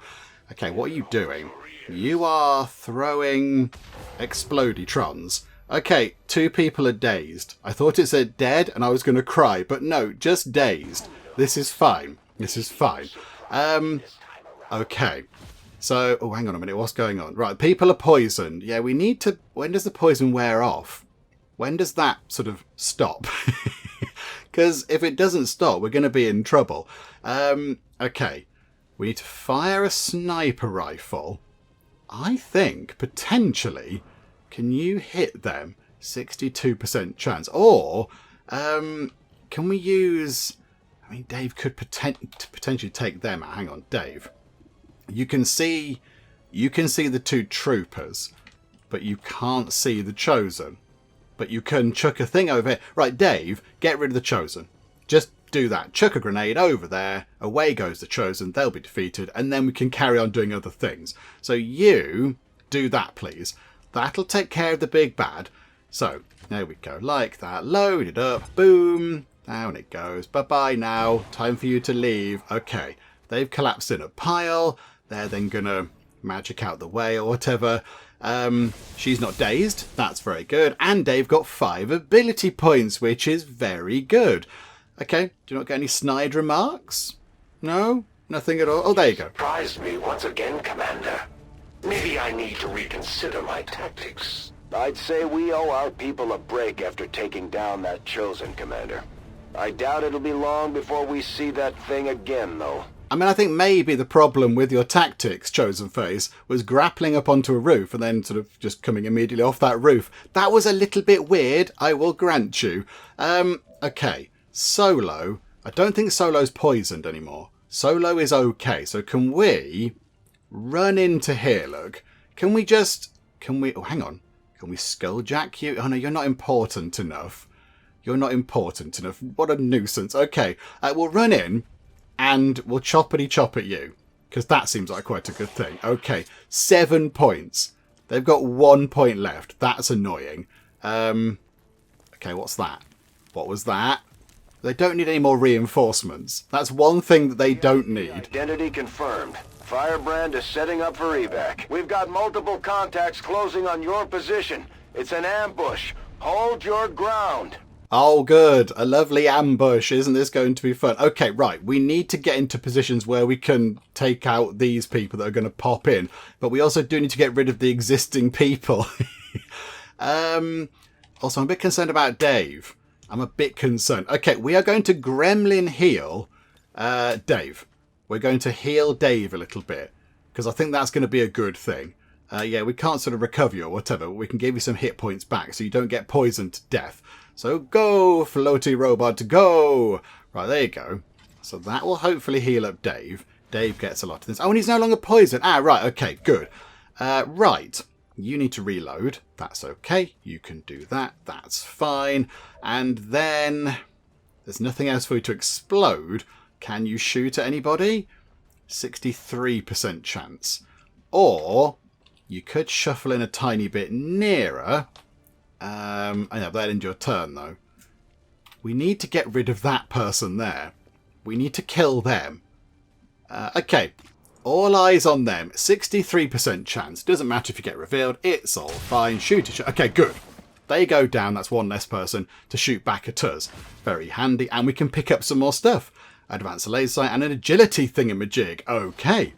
Okay, what are you doing? You are throwing exploditrons. Okay, 2 people are dazed. I thought it said dead and I was going to cry, but no, just dazed. This is fine. Okay. So, oh, hang on a minute. What's going on? Right, people are poisoned. Yeah, we need to... When does the poison wear off? When does that sort of stop? Because if it doesn't stop, we're going to be in trouble. Okay. We need to fire a sniper rifle. I think, potentially, can you hit them? 62% chance. Or, can we use... I mean, Dave could potentially take them out. Hang on, Dave. You can see the two troopers, but you can't see the Chosen. But you can chuck a thing over here. Right, Dave, get rid of the Chosen. Just do that. Chuck a grenade over there. Away goes the Chosen. They'll be defeated. And then we can carry on doing other things. So you do that, please. That'll take care of the big bad. So, there we go. Like that. Load it up. Boom. Down it goes. Bye-bye now. Time for you to leave. Okay. They've collapsed in a pile. They're then going to magic out the way or whatever. She's not dazed. That's very good. And Dave got 5 ability points, which is very good. Okay. Do you not get any snide remarks? No? Nothing at all? Oh, there you go. Surprised me once again, Commander. Maybe I need to reconsider my tactics. I'd say we owe our people a break after taking down that Chosen, Commander. I doubt it'll be long before we see that thing again, though. I mean, I think maybe the problem with your tactics, Chosen Face, was grappling up onto a roof and then sort of just coming immediately off that roof. That was a little bit weird, I will grant you. Okay, Solo. I don't think Solo's poisoned anymore. Solo is okay. So can we run into here, look? Can we... Oh, hang on. Can we skulljack you? Oh, no, you're not important enough. You're not important enough. What a nuisance. Okay, we'll run in and we'll choppity-chop at you. Because that seems like quite a good thing. Okay, 7 points. They've got 1 point left. That's annoying. Okay, what's that? What was that? They don't need any more reinforcements. That's one thing that they don't need. Identity confirmed. Firebrand is setting up for evac. We've got multiple contacts closing on your position. It's an ambush. Hold your ground. Oh, good. A lovely ambush. Isn't this going to be fun? Okay, right. We need to get into positions where we can take out these people that are going to pop in. But we also do need to get rid of the existing people. Also, I'm a bit concerned about Dave. I'm a bit concerned. Okay, we are going to gremlin heal Dave. We're going to heal Dave a little bit. Because I think that's going to be a good thing. Yeah, we can't sort of recover you or whatever. But we can give you some hit points back so you don't get poisoned to death. So go, floaty robot, go! Right, there you go. So that will hopefully heal up Dave. Dave gets a lot of this. Oh, and he's no longer poisoned. Ah, right, okay, good. Right, you need to reload. That's okay. You can do that. That's fine. And then there's nothing else for you to explode. Can you shoot at anybody? 63% chance. Or you could shuffle in a tiny bit nearer. I know that ended your turn though. We need to get rid of that person there. We need to kill them. Okay. All eyes on them. 63% chance. Doesn't matter if you get revealed. It's all fine. Shoot it. Okay, good. They go down. That's one less person to shoot back at us. Very handy. And we can pick up some more stuff. Advanced laser sight and an agility thingamajig. Okay.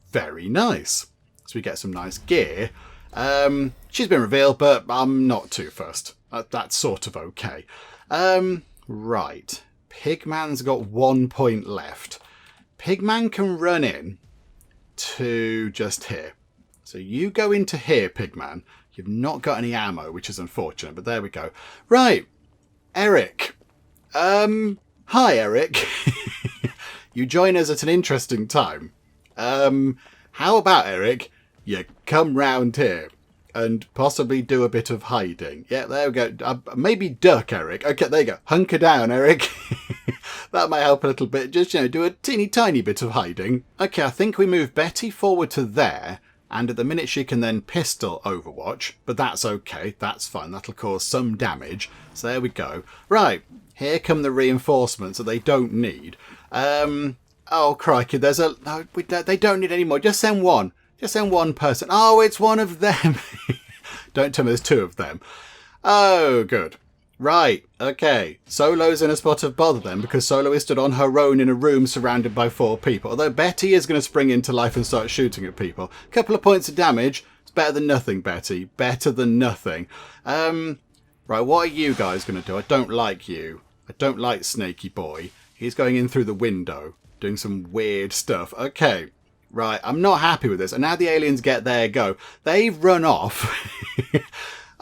Very nice. So we get some nice gear. She's been revealed, but I'm not too fussed. That's sort of okay. Right. Pigman's got 1 point left. Pigman can run in to just here. So you go into here, Pigman. You've not got any ammo, which is unfortunate, but there we go. Right. Eric. Hi, Eric. You join us at an interesting time. How about, Eric, you come round here and possibly do a bit of hiding. Yeah, there we go. Maybe duck, Eric. Okay, there you go. Hunker down, Eric. That might help a little bit. Just, do a teeny tiny bit of hiding. Okay, I think we move Betty forward to there. And at the minute she can then pistol Overwatch. But that's okay. That's fine. That'll cause some damage. So there we go. Right. Here come the reinforcements that they don't need. Oh, crikey. There's a... No, they don't need any more. Just send one. Just send one person. Oh, it's one of them. Don't tell me there's two of them. Oh, good. Right, okay. Solo's in a spot of bother then, because Solo is stood on her own in a room surrounded by 4 people. Although Betty is going to spring into life and start shooting at people. A couple of points of damage. It's better than nothing, Betty. Better than nothing. Right, what are you guys going to do? I don't like you. I don't like Snakey Boy. He's going in through the window, doing some weird stuff. Okay, right, I'm not happy with this. And now the aliens get their go. They've run off.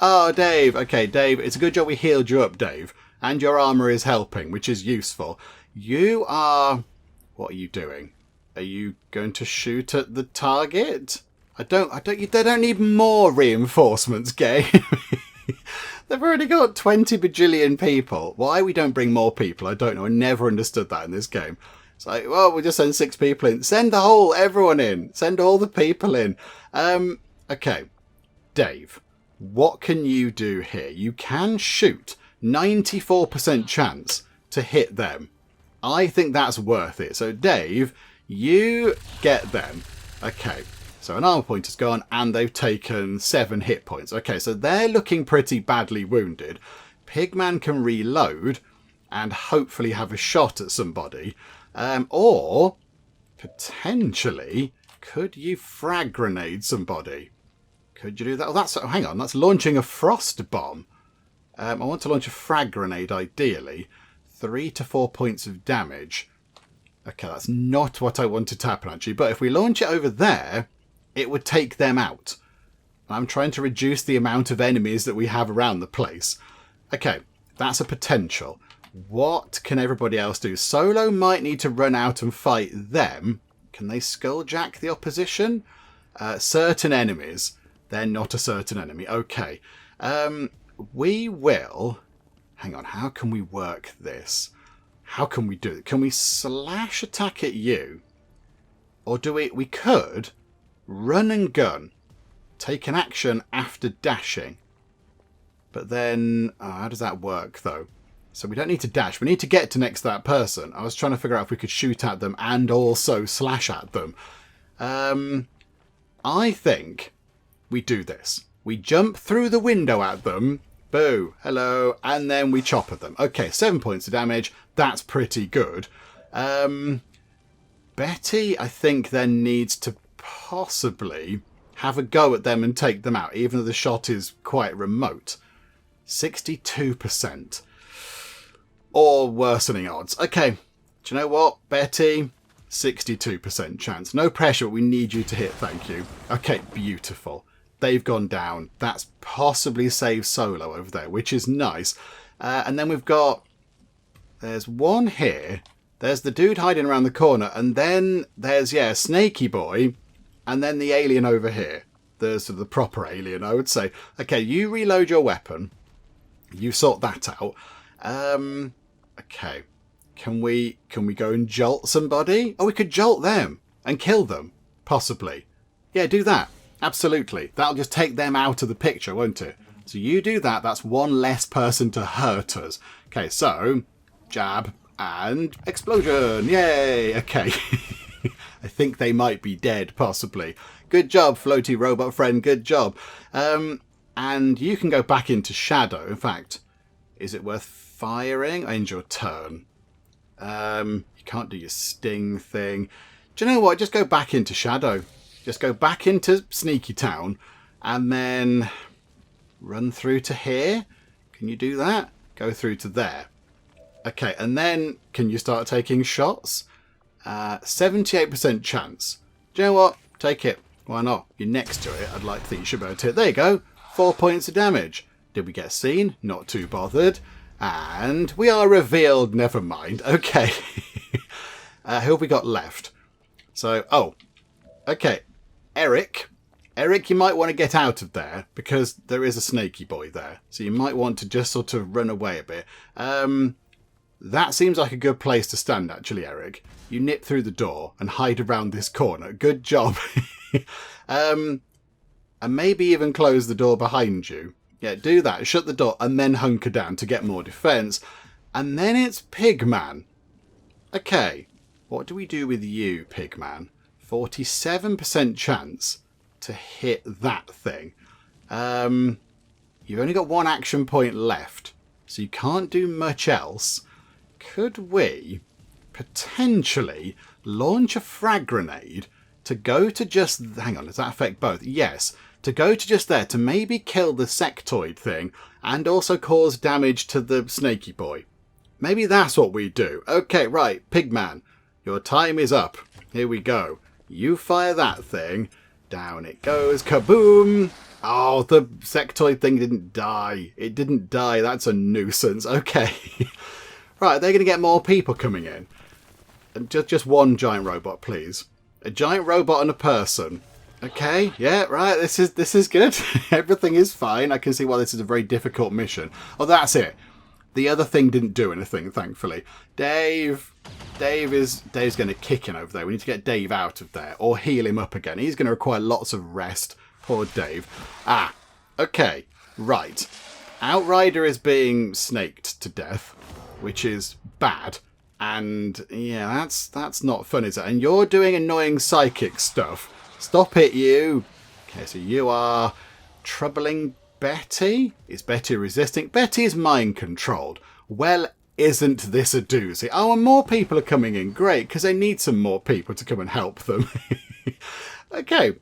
Oh, Dave. Okay, Dave, it's a good job we healed you up, Dave. And your armour is helping, which is useful. You are... What are you doing? Are you going to shoot at the target? They don't need more reinforcements, game. They've already got 20 bajillion people. Why we don't bring more people, I don't know. I never understood that in this game. It's like, well, we'll just send 6 people in. Send everyone in. Send all the people in. Okay, Dave. What can you do here? You can shoot 94% chance to hit them. I think that's worth it. So, Dave, you get them. Okay, so an armor point is gone and they've taken 7 hit points. Okay, so they're looking pretty badly wounded. Pigman can reload and hopefully have a shot at somebody. Or, potentially, could you frag grenade somebody? Could you do that? Oh, hang on, that's launching a frost bomb. I want to launch a frag grenade, ideally. 3 to 4 points of damage. Okay, that's not what I wanted to happen, actually. But if we launch it over there, it would take them out. I'm trying to reduce the amount of enemies that we have around the place. Okay, that's a potential. What can everybody else do? Solo might need to run out and fight them. Can they skulljack the opposition? Certain enemies. They're not a certain enemy. Okay. We will... Hang on. How can we work this? How can we do it? Can we slash attack at you? Or do we... We could run and gun. Take an action after dashing. But then... Oh, how does that work, though? So we don't need to dash. We need to get to next to that person. I was trying to figure out if we could shoot at them and also slash at them. I think... we do this. We jump through the window at them. Boo. Hello. And then we chop at them. Okay, 7 points of damage. That's pretty good. Betty, I think, then needs to possibly have a go at them and take them out, even though the shot is quite remote. 62%. Or worsening odds. Okay. Do you know what, Betty? 62% chance. No pressure. We need you to hit. Thank you. Okay, beautiful. They've gone down. That's possibly saved Solo over there, which is nice. And then we've got... There's one here. There's the dude hiding around the corner. And then there's, yeah, Snakey Boy. And then the alien over here. The sort of the proper alien, I would say. Okay, you reload your weapon. You sort that out. Okay. Can we go and jolt somebody? Oh, we could jolt them and kill them. Possibly. Yeah, do that. Absolutely. That'll just take them out of the picture, won't it? So you do that. That's one less person to hurt us. Okay, so jab and explosion. Yay. Okay. I think they might be dead, possibly. Good job, floaty robot friend. Good job. And you can go back into shadow. In fact, is it worth firing? End your turn. You can't do your sting thing. Do you know what? Just go back into shadow. Just go back into Sneaky Town and then run through to here. Can you do that? Go through to there. Okay, and then can you start taking shots? 78% chance. Do you know what? Take it. Why not? You're next to it. I'd like to think you should be able to hit. There you go. 4 points of damage. Did we get seen? Not too bothered. And we are revealed. Never mind. Okay. Who have we got left? So, oh. Okay. Eric, you might want to get out of there because there is a Snakey Boy there. So you might want to just sort of run away a bit. That seems like a good place to stand, actually, Eric. You nip through the door and hide around this corner. Good job. And maybe even close the door behind you. Yeah, do that. Shut the door and then hunker down to get more defense. And then it's Pigman. Okay, what do we do with you, Pigman? 47% chance to hit that thing. You've only got 1 action point left. So you can't do much else. Could we potentially launch a frag grenade to go to just... Hang on, does that affect both? Yes. To go to just there to maybe kill the sectoid thing and also cause damage to the snaky boy. Maybe that's what we do. Okay, right, Pigman, your time is up. Here we go. You fire that thing. Down it goes. Kaboom! Oh, the sectoid thing didn't die. It didn't die. That's a nuisance. Okay. Right, they're going to get more people coming in. Just one giant robot, please. A giant robot and a person. Okay, yeah, right, this is good. Everything is fine. I can see why this is a very difficult mission. Oh, that's it. The other thing didn't do anything, thankfully. Dave's going to kick in over there. We need to get Dave out of there or heal him up again. He's going to require lots of rest. Poor Dave. Ah, okay, right. Outrider is being snaked to death, which is bad. And yeah, that's not fun, is it? And you're doing annoying psychic stuff. Stop it, you. Okay, so you are troubling Betty. Is Betty resisting? Betty is mind controlled. Well, isn't this a doozy? Oh, and more people are coming in. Great, because they need some more people to come and help them. Okay.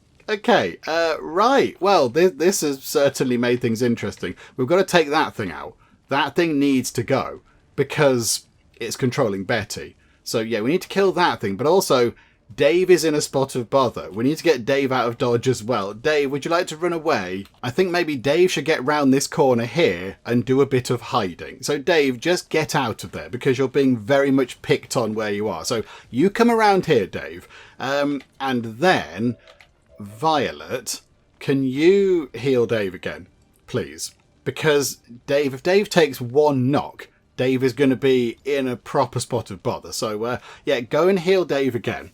Right. Well, this has certainly made things interesting. We've got to take that thing out. That thing needs to go because it's controlling Betty. So yeah, we need to kill that thing, but also Dave is in a spot of bother. We need to get Dave out of dodge as well. Dave, would you like to run away? I think maybe Dave should get round this corner here and do a bit of hiding. So Dave, just get out of there because you're being very much picked on where you are. So you come around here, Dave. And then, Violet, can you heal Dave again, please? Because Dave, if Dave takes one knock, Dave is going to be in a proper spot of bother. So, yeah, go and heal Dave again.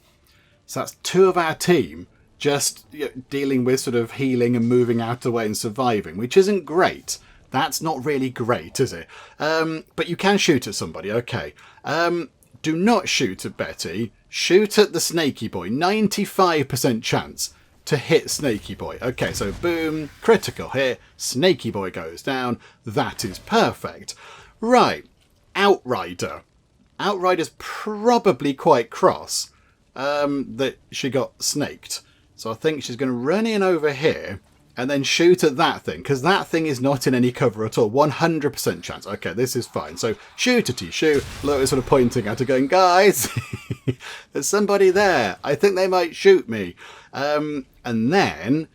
So that's two of our team just dealing with sort of healing and moving out of the way and surviving, which isn't great. That's not really great, is it? But you can shoot at somebody, okay. Do not shoot at Betty. Shoot at the snaky boy. 95% chance to hit snaky boy. Okay, so boom, critical hit. Snaky boy goes down. That is perfect. Right, Outrider. Outrider's probably quite cross. That she got snaked. So I think she's going to run in over here and then shoot at that thing, because that thing is not in any cover at all. 100% chance. Okay, this is fine. So shoot at you, shoot. Look, it's sort of pointing at her going, guys, there's somebody there. I think they might shoot me. And then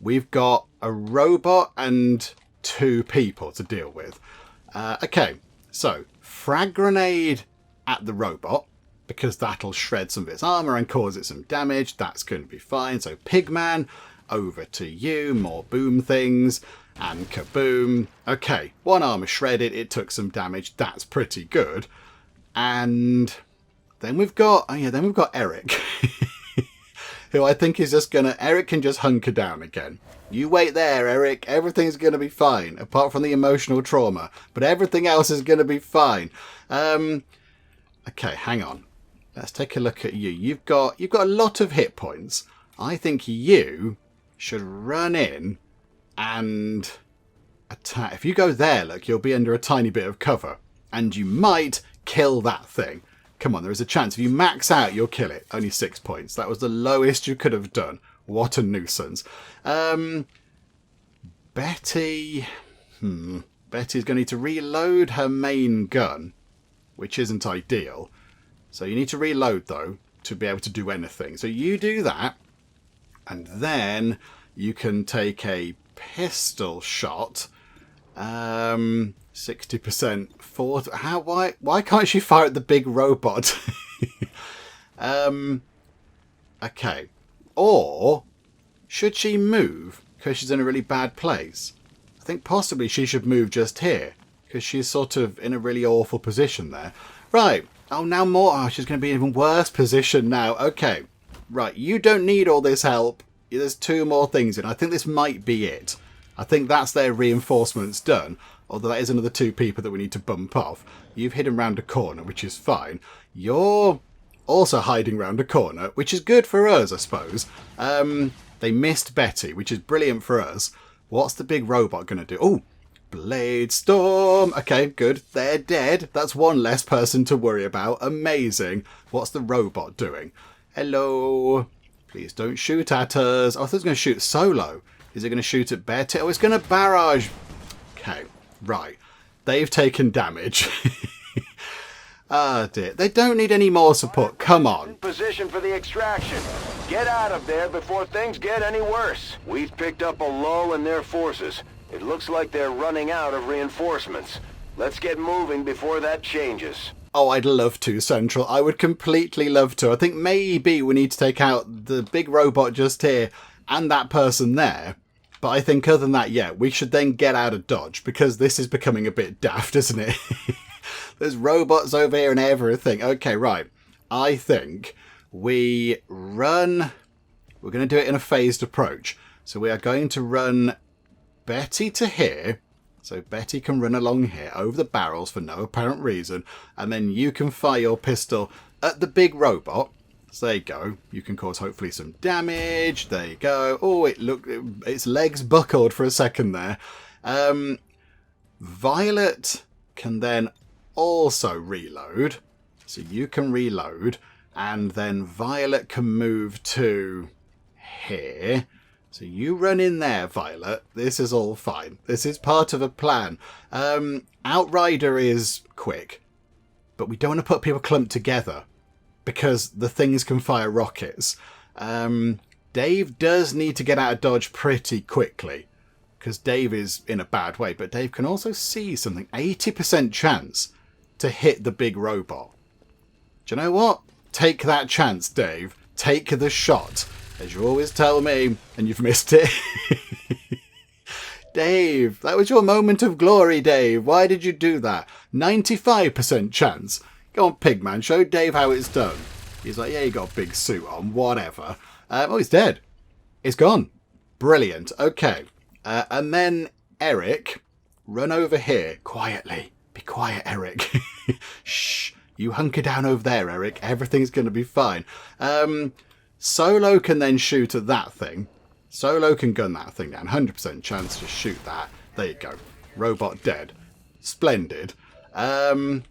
we've got a robot and two people to deal with. Okay, so frag grenade at the robot, because that'll shred some of its armour and cause it some damage. That's going to be fine. So Pigman, over to you. More boom things. And kaboom. Okay, one armour shredded. It took some damage. That's pretty good. And then we've got... Oh yeah, then we've got Eric. Who I think is just going to... Eric can just hunker down again. You wait there, Eric. Everything's going to be fine. Apart from the emotional trauma. But everything else is going to be fine. Okay, hang on. Let's take a look at you. You've got a lot of hit points. I think you should run in and attack. If you go there, look, you'll be under a tiny bit of cover. And you might kill that thing. Come on, there is a chance. If you max out, you'll kill it. Only 6 points. That was the lowest you could have done. What a nuisance. Betty... Betty's going to need to reload her main gun, which isn't ideal. So you need to reload, though, to be able to do anything. So you do that, and then you can take a pistol shot. 60% forward. Why can't she fire at the big robot? Okay. Or should she move because she's in a really bad place? I think possibly she should move just here because she's sort of in a really awful position there. Right. Oh, now more. Oh, she's going to be in an even worse position now. Okay. Right. You don't need all this help. There's two more things in. I think this might be it. I think that's their reinforcements done. Although that is another two people that we need to bump off. You've hidden round a corner, which is fine. You're also hiding round a corner, which is good for us, I suppose. They missed Betty, which is brilliant for us. What's the big robot going to do? Oh, Blade Storm. Okay, good. They're dead. That's one less person to worry about. Amazing. What's the robot doing? Hello. Please don't shoot at us. I thought it was going to shoot Solo. Is it going to shoot at Betty? Oh, it's going to barrage. Okay, right. They've taken damage. Ah, dear. They don't need any more support. Come on. In position for the extraction. Get out of there before things get any worse. We've picked up a lull in their forces. It looks like they're running out of reinforcements. Let's get moving before that changes. Oh, I'd love to, Central. I would completely love to. I think maybe we need to take out the big robot just here and that person there. But I think other than that, yeah, we should then get out of Dodge because this is becoming a bit daft, isn't it? There's robots over here and everything. Okay, right. I think we run... We're going to do it in a phased approach. So we are going to run Betty to here. So Betty can run along here over the barrels for no apparent reason. And then you can fire your pistol at the big robot. So there you go. You can cause hopefully some damage. There you go. Oh, its legs buckled for a second there. Violet can then also reload. So you can reload. And then Violet can move to here. So you run in there, Violet. This is all fine. This is part of a plan. Outrider is quick. But we don't want to put people clumped together. Because the things can fire rockets. Dave does need to get out of Dodge pretty quickly. Because Dave is in a bad way. But Dave can also see something. 80% chance to hit the big robot. Do you know what? Take that chance, Dave. Take the shot. As you always tell me. And you've missed it. Dave, that was your moment of glory, Dave. Why did you do that? 95% chance. Go on, Pigman. Show Dave how it's done. He's like, yeah, you got a big suit on. Whatever. Oh, he's dead. It's gone. Brilliant. Okay. And then Eric, run over here quietly. Be quiet, Eric. Shh. You hunker down over there, Eric. Everything's going to be fine. Solo can then shoot at that thing. Solo can gun that thing down. 100% chance to shoot that. There you go. Robot dead. Splendid. And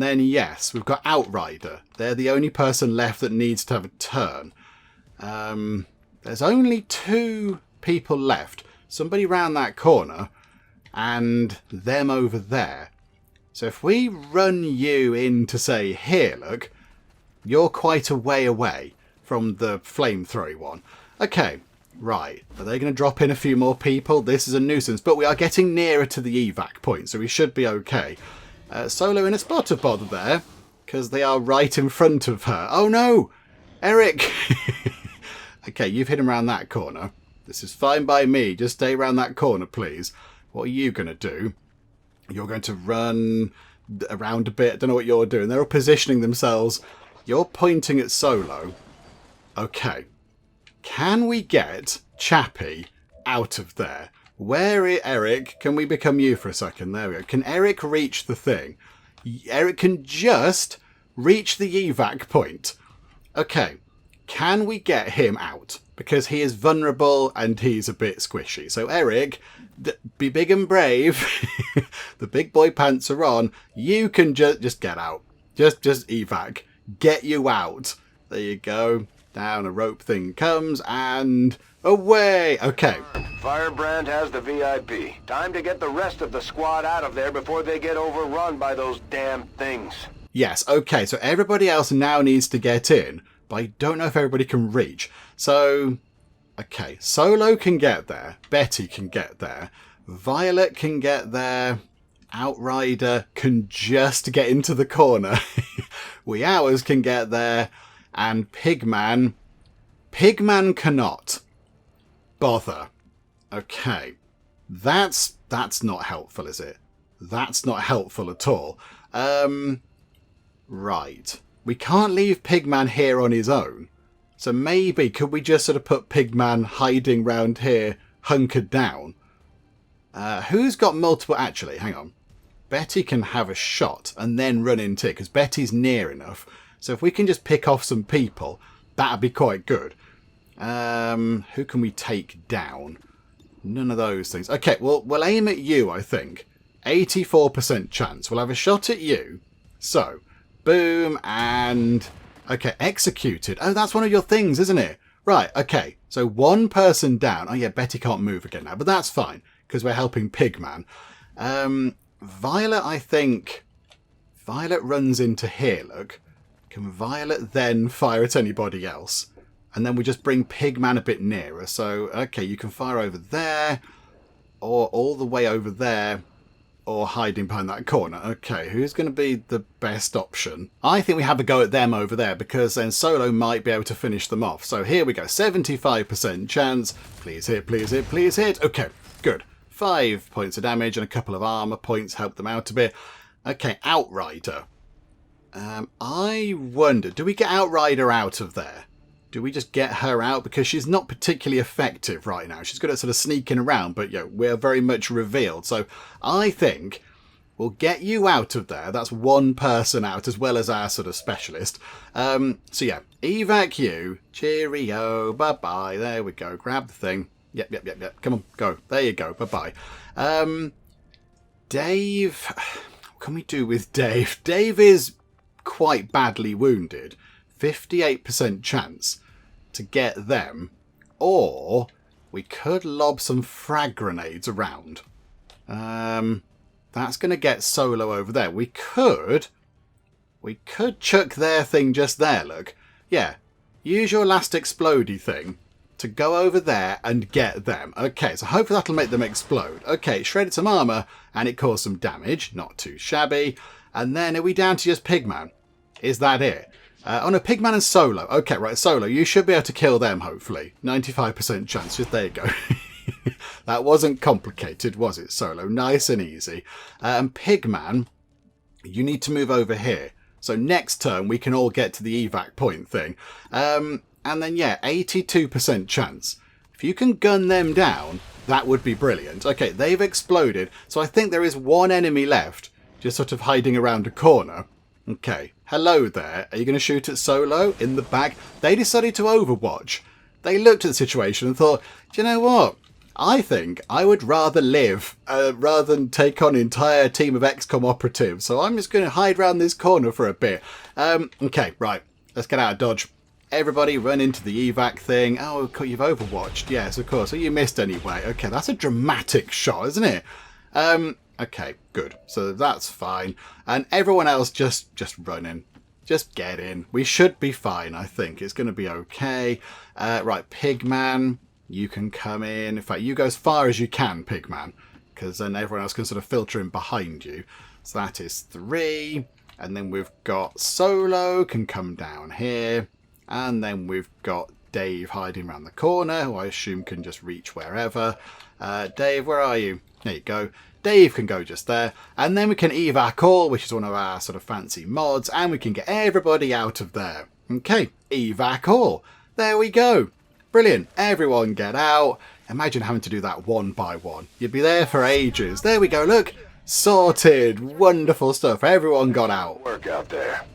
then, yes, we've got Outrider. They're the only person left that needs to have a turn. There's only 2 people left. Somebody round that corner and them over there. So if we run you in to say, here, look, you're quite a way away from the flamethrower one. Okay, right. Are they going to drop in a few more people? This is a nuisance, but we are getting nearer to the evac point, so we should be okay. Solo in a spot of bother there, because they are right in front of her. Oh no! Eric! Okay, you've hit him around that corner. This is fine by me. Just stay around that corner, please. What are you going to do? You're going to run around a bit. I don't know what you're doing. They're all positioning themselves. You're pointing at Solo. Okay. Can we get Chappie out of there? Where is Eric? Can we become you for a second? There we go. Can Eric reach the thing? Eric can just reach the evac point. Okay. Can we get him out? Because he is vulnerable and he's a bit squishy. So Eric, be big and brave. The big boy pants are on. You can just get out. Just evac. Get you out. There you go. Down a rope thing comes and away. Okay. Firebrand has the VIP. Time to get the rest of the squad out of there before they get overrun by those damn things. Yes, okay. So everybody else now needs to get in. But I don't know if everybody can reach. So, okay. Solo can get there. Betty can get there. Violet can get there. Outrider can just get into the corner. We Hours can get there. And Pigman cannot. Bother. Okay. That's not helpful, is it? That's not helpful at all. Right. We can't leave Pigman here on his own. So maybe could we just sort of put Pigman hiding round here, hunkered down? Who's got multiple... Actually, hang on. Betty can have a shot and then run into it, because Betty's near enough. So if we can just pick off some people, that'd be quite good. Who can we take down? None of those things. Okay, well, we'll aim at you, I think. 84% chance. We'll have a shot at you. So, boom, and... Okay, executed. Oh, that's one of your things, isn't it? Right, okay. So, one person down. Oh, yeah, Betty can't move again now, but that's fine, because we're helping Pigman. Violet, I think... Violet runs into here, look. Can Violet then fire at anybody else? And then we just bring Pigman a bit nearer. So, okay, you can fire over there, or all the way over there, or hiding behind that corner. Okay, who's going to be the best option? I think we have a go at them over there, because then Solo might be able to finish them off. So here we go, 75% chance. Please hit, please hit, please hit. Okay, good. 5 points of damage and a couple of armour points help them out a bit. Okay, Outrider. I wonder, do we get Outrider out of there? Do we just get her out? Because she's not particularly effective right now. She's good at sort of sneaking around, but yeah, we're very much revealed. So I think we'll get you out of there. That's one person out, as well as our sort of specialist. So yeah, evac you. Cheerio. Bye-bye. There we go. Grab the thing. Yep. Come on, go. There you go. Bye-bye. Dave... What can we do with Dave? Dave is quite badly wounded. 58% chance to get them. Or we could lob some frag grenades around. That's going to get Solo over there. We could chuck their thing just there, look. Yeah, use your last explodey thing to go over there and get them. Okay, so hopefully that'll make them explode. Okay, shredded some armour and it caused some damage. Not too shabby. And then are we down to just Pigman? Is that it? Oh no, Pigman and Solo. Okay, right, Solo, you should be able to kill them, hopefully. 95% chance. Just there you go. That wasn't complicated, was it, Solo? Nice and easy. And Pigman, you need to move over here. So next turn, we can all get to the evac point thing. And then, yeah, 82% chance. If you can gun them down, that would be brilliant. Okay, they've exploded. So I think there is one enemy left, just sort of hiding around a corner. Okay, hello there. Are you going to shoot at Solo in the back? They decided to overwatch. They looked at the situation and thought, do you know what? I think I would rather live rather than take on an entire team of XCOM operatives. So I'm just going to hide around this corner for a bit. Okay, right. Let's get out of Dodge. Everybody run into the evac thing. Oh, you've overwatched. Yes, of course. So you missed anyway. Okay, that's a dramatic shot, isn't it? Okay, good. So that's fine. And everyone else just run in. Just get in. We should be fine, I think. It's going to be okay. Right, Pigman, you can come in. In fact, you go as far as you can, Pigman, because then everyone else can sort of filter in behind you. So that is 3. And then we've got Solo can come down here. And then we've got Dave hiding around the corner, who I assume can just reach wherever. Dave, where are you? There you go. Dave can go just there. And then we can evac all, which is one of our sort of fancy mods, and we can get everybody out of there. Okay, evac all. There we go. Brilliant. Everyone get out. Imagine having to do that one by one. You'd be there for ages. There we go, look. Sorted. Wonderful stuff. Everyone got out. Work out there.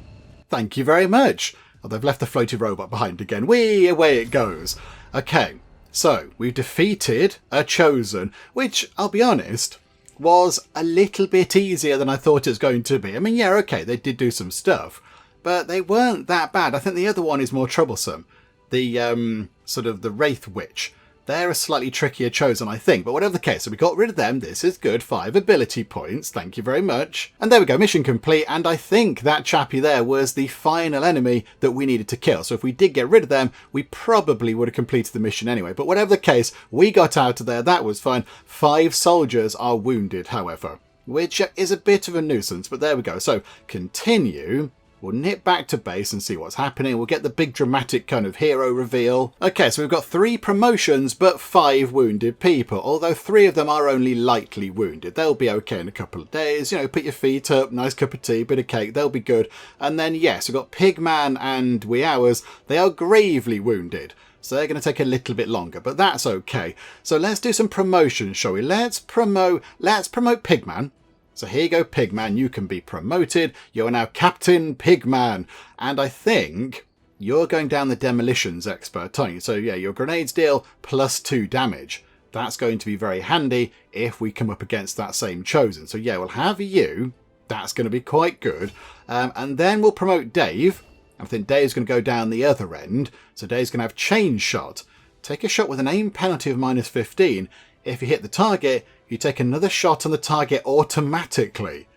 Thank you very much. Oh, they've left the floaty robot behind again. Whee, away it goes. Okay, so we've defeated a Chosen, which, I'll be honest, was a little bit easier than I thought it was going to be. I mean, yeah, okay, they did do some stuff, but they weren't that bad. I think the other one is more troublesome. The, sort of the Wraith Witch. They're a slightly trickier Chosen, I think. But whatever the case, so we got rid of them. This is good. 5 ability points. Thank you very much. And there we go. Mission complete. And I think that chappie there was the final enemy that we needed to kill. So if we did get rid of them, we probably would have completed the mission anyway. But whatever the case, we got out of there. That was fine. 5 soldiers are wounded, however, which is a bit of a nuisance. But there we go. So continue. We'll nip back to base and see what's happening. We'll get the big dramatic kind of hero reveal. Okay, so we've got 3 promotions, but 5 wounded people. Although 3 of them are only lightly wounded. They'll be okay in a couple of days. You know, put your feet up, nice cup of tea, bit of cake. They'll be good. And then, yes, we've got Pigman and Wee.Ours. They are gravely wounded. So they're going to take a little bit longer, but that's okay. So let's do some promotions, shall we? Let's promote Pigman. So here you go, Pigman, you can be promoted. You're now Captain Pigman. And I think you're going down the demolitions expert, aren't you? So yeah, your grenades deal +2 damage. That's going to be very handy if we come up against that same chosen. So yeah, we'll have you. That's going to be quite good. And then we'll promote Dave. I think Dave's going to go down the other end. So Dave's going to have chain shot. Take a shot with an aim penalty of -15. If you hit the target, you take another shot on the target automatically.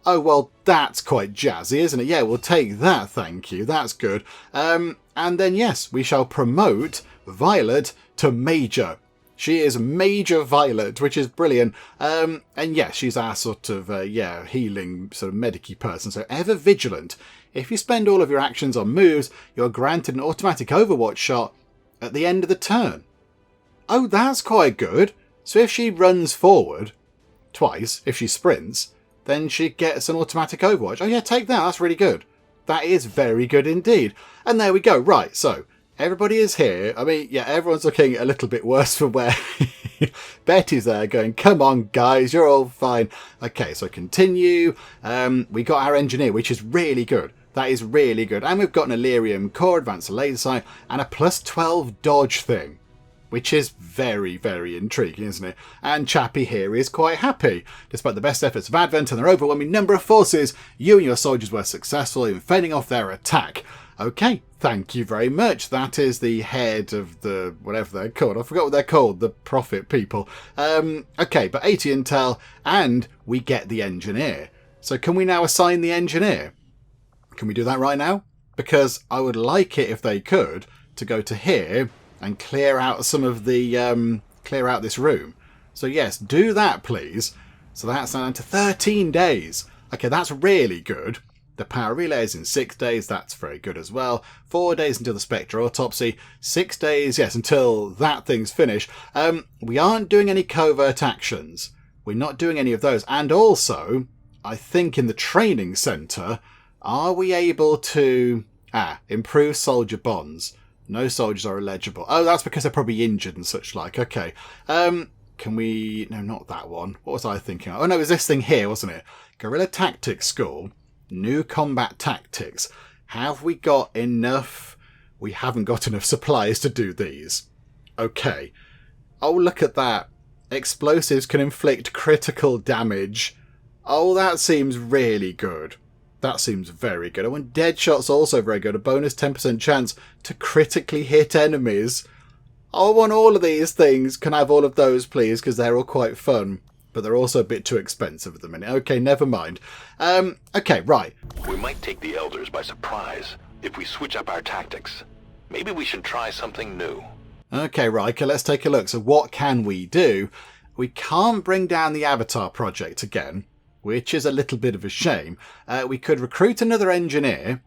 Oh, well, that's quite jazzy, isn't it? Yeah, we'll take that, thank you. That's good. And then, yes, we shall promote Violet to Major. She is Major Violet, which is brilliant. And yes, she's our sort of, healing sort of medic-y person. So ever vigilant. If you spend all of your actions on moves, you're granted an automatic Overwatch shot at the end of the turn. Oh, that's quite good. So if she runs forward twice, if she sprints, then she gets an automatic Overwatch. Oh yeah, take that. That's really good. That is very good indeed. And there we go. Right, so everybody is here. I mean, yeah, everyone's looking a little bit worse for wear. Betty's there going, come on, guys, you're all fine. Okay, so continue. We got our engineer, which is really good. That is really good. And we've got an Illyrium core, advanced laser sight, and a +12 dodge thing, which is very, very intriguing, isn't it? And Chappie here is quite happy. Despite the best efforts of Advent and their overwhelming number of forces, you and your soldiers were successful in fending off their attack. Okay, thank you very much. That is the head of the, whatever they're called. I forgot what they're called, the Prophet people. Okay, but 80 intel, and we get the engineer. So can we now assign the engineer? Can we do that right now? Because I would like it if they could, to go to here and clear out some of the, clear out this room. So yes, do that please. So that's down to 13 days. Okay, that's really good. The power relay is in 6 days. That's very good as well. 4 days until the Spectre autopsy. 6 days, yes, until that thing's finished. We aren't doing any covert actions. We're not doing any of those. And also, I think in the training centre, are we able to improve soldier bonds? No soldiers are eligible. Oh, that's because they're probably injured and such like. Okay. Can we... No, not that one. What was I thinking? Oh, no, it was this thing here, wasn't it? Guerrilla Tactics School. New combat tactics. Have we got enough? We haven't got enough supplies to do these. Okay. Oh, look at that. Explosives can inflict critical damage. Oh, that seems really good. That seems very good. And when Deadshot's also very good. A bonus 10% chance to critically hit enemies. I want all of these things. Can I have all of those, please? Because they're all quite fun. But they're also a bit too expensive at the minute. Okay, never mind. Okay, right. We might take the Elders by surprise if we switch up our tactics. Maybe we should try something new. Okay, Riker, let's take a look. So what can we do? We can't bring down the Avatar project again, which is a little bit of a shame. We could recruit another engineer.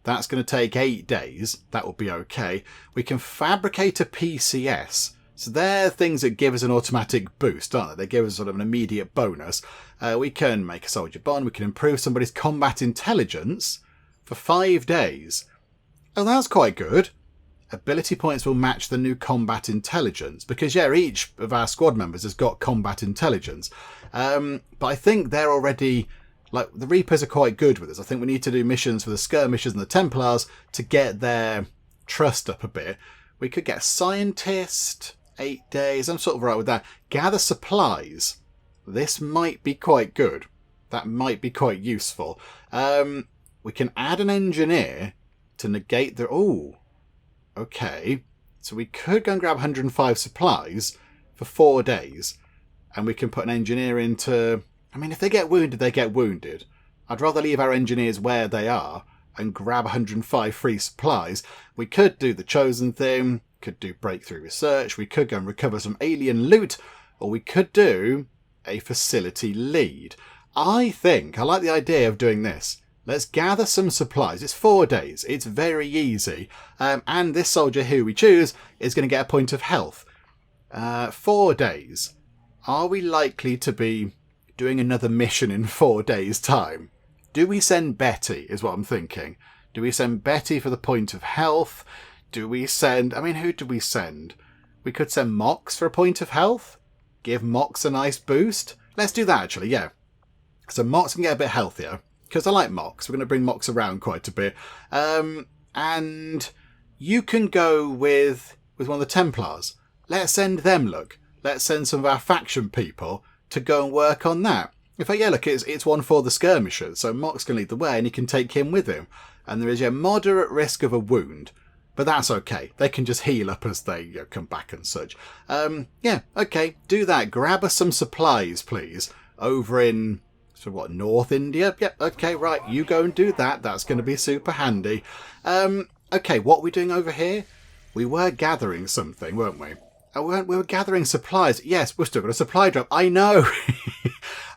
That's going to take 8 days. That will be okay. We can fabricate a PCS. So they're things that give us an automatic boost, aren't they? They give us sort of an immediate bonus. We can make a soldier bond. We can improve somebody's combat intelligence for 5 days. Oh, that's quite good. Ability points will match the new combat intelligence. Because, yeah, each of our squad members has got combat intelligence. But I think they're already... Like, the Reapers are quite good with us. I think we need to do missions for the Skirmishers and the Templars to get their trust up a bit. We could get a Scientist... 8 days. I'm sort of right with that. Gather supplies. This might be quite good. That might be quite useful. We can add an engineer to negate the... Oh, okay. So we could go and grab 105 supplies for 4 days. And we can put an engineer into... I mean, if they get wounded, they get wounded. I'd rather leave our engineers where they are and grab 105 free supplies. We could do the Chosen thing. Could do breakthrough research, we could go and recover some alien loot, or we could do a facility lead. I like the idea of doing this. Let's gather some supplies. It's 4 days. It's very easy. And this soldier who we choose is going to get a point of health. 4 days. Are we likely to be doing another mission in 4 days' time? Do we send Betty, is what I'm thinking. Do we send Betty for the point of health? Do we send... I mean, who do we send? We could send Mox for a point of health. Give Mox a nice boost. Let's do that, actually, yeah. So Mox can get a bit healthier. Because I like Mox. We're going to bring Mox around quite a bit. And you can go with one of the Templars. Let's send them, look. let's send some of our faction people to go and work on that. In fact, yeah, look, it's one for the skirmishers, so Mock's going to lead the way and he can take him with him. And there is a moderate risk of a wound, but that's okay. They can just heal up as they come back and such. Yeah, okay, do that. Grab us some supplies, please, over in... So what, North India? Yep, okay, right, you go and do that. That's going to be super handy. Okay, what are we doing over here? We were gathering something, weren't we? We were gathering supplies. Yes, we've still got a supply drop. I know.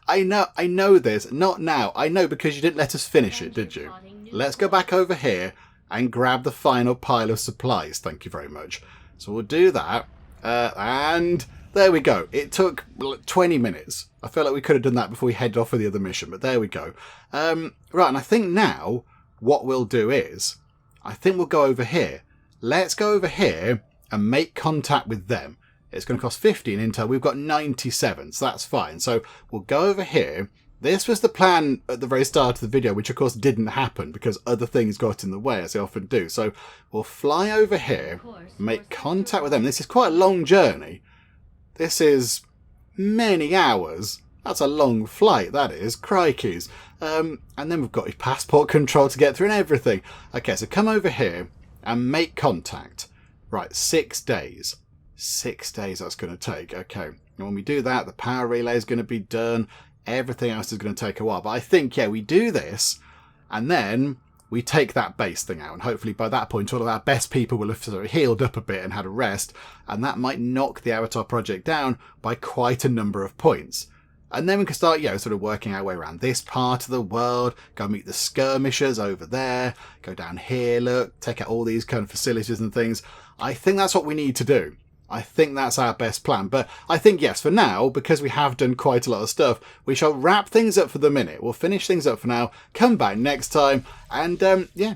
I know this. Not now. I know because you didn't let us finish it, did you? Let's go back over here and grab the final pile of supplies. Thank you very much. So we'll do that. And... there we go. It took 20 minutes. I feel like we could have done that before we headed off for the other mission, but there we go. Right, and I think now what we'll do is, I think we'll go over here. Let's go over here and make contact with them. It's going to cost 15 intel. We've got 97, so that's fine. So we'll go over here. This was the plan at the very start of the video, which of course didn't happen because other things got in the way, as they often do. So we'll fly over here, make contact with them. This is quite a long journey. This is many hours. That's a long flight, that is. Crikeys. And then we've got your passport control to get through and everything. Okay, so come over here and make contact. Right, 6 days. 6 days that's going to take. Okay, and when we do that, the power relay is going to be done. Everything else is going to take a while. But I think, yeah, we do this, and then we take that base thing out, and hopefully by that point all of our best people will have sort of healed up a bit and had a rest, and that might knock the Avatar project down by quite a number of points. And then we can start, sort of working our way around this part of the world, go meet the skirmishers over there, go down here, look, take out all these kind of facilities and things. I think that's what we need to do. I think that's our best plan. But I think, yes, for now, because we have done quite a lot of stuff, we shall wrap things up for the minute. We'll finish things up for now, come back next time, and,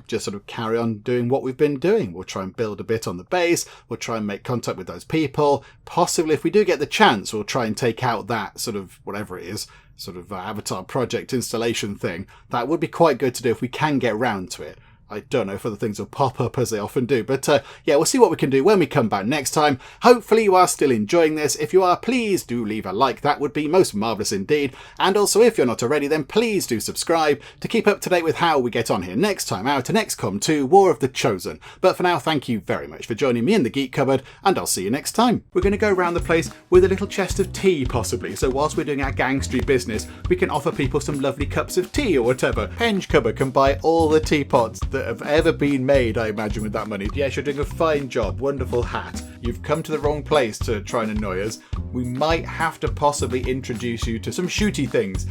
just sort of carry on doing what we've been doing. We'll try and build a bit on the base. We'll try and make contact with those people. Possibly, if we do get the chance, we'll try and take out that sort of, whatever it is, sort of Avatar project installation thing. That would be quite good to do if we can get round to it. I don't know if other things will pop up as they often do. But yeah, we'll see what we can do when we come back next time. Hopefully you are still enjoying this. If you are, please do leave a like. That would be most marvellous indeed. And also, if you're not already, then please do subscribe to keep up to date with how we get on here next time out in XCOM 2 War of the Chosen. But for now, thank you very much for joining me in the Geek Cupboard, and I'll see you next time. We're going to go around the place with a little chest of tea, possibly. So whilst we're doing our gangstery business, we can offer people some lovely cups of tea or whatever. Penge Cupboard can buy all the teapots that have ever been made, I imagine, with that money. Yes, you're doing a fine job. Wonderful hat. You've come to the wrong place to try and annoy us. We might have to possibly introduce you to some shooty things.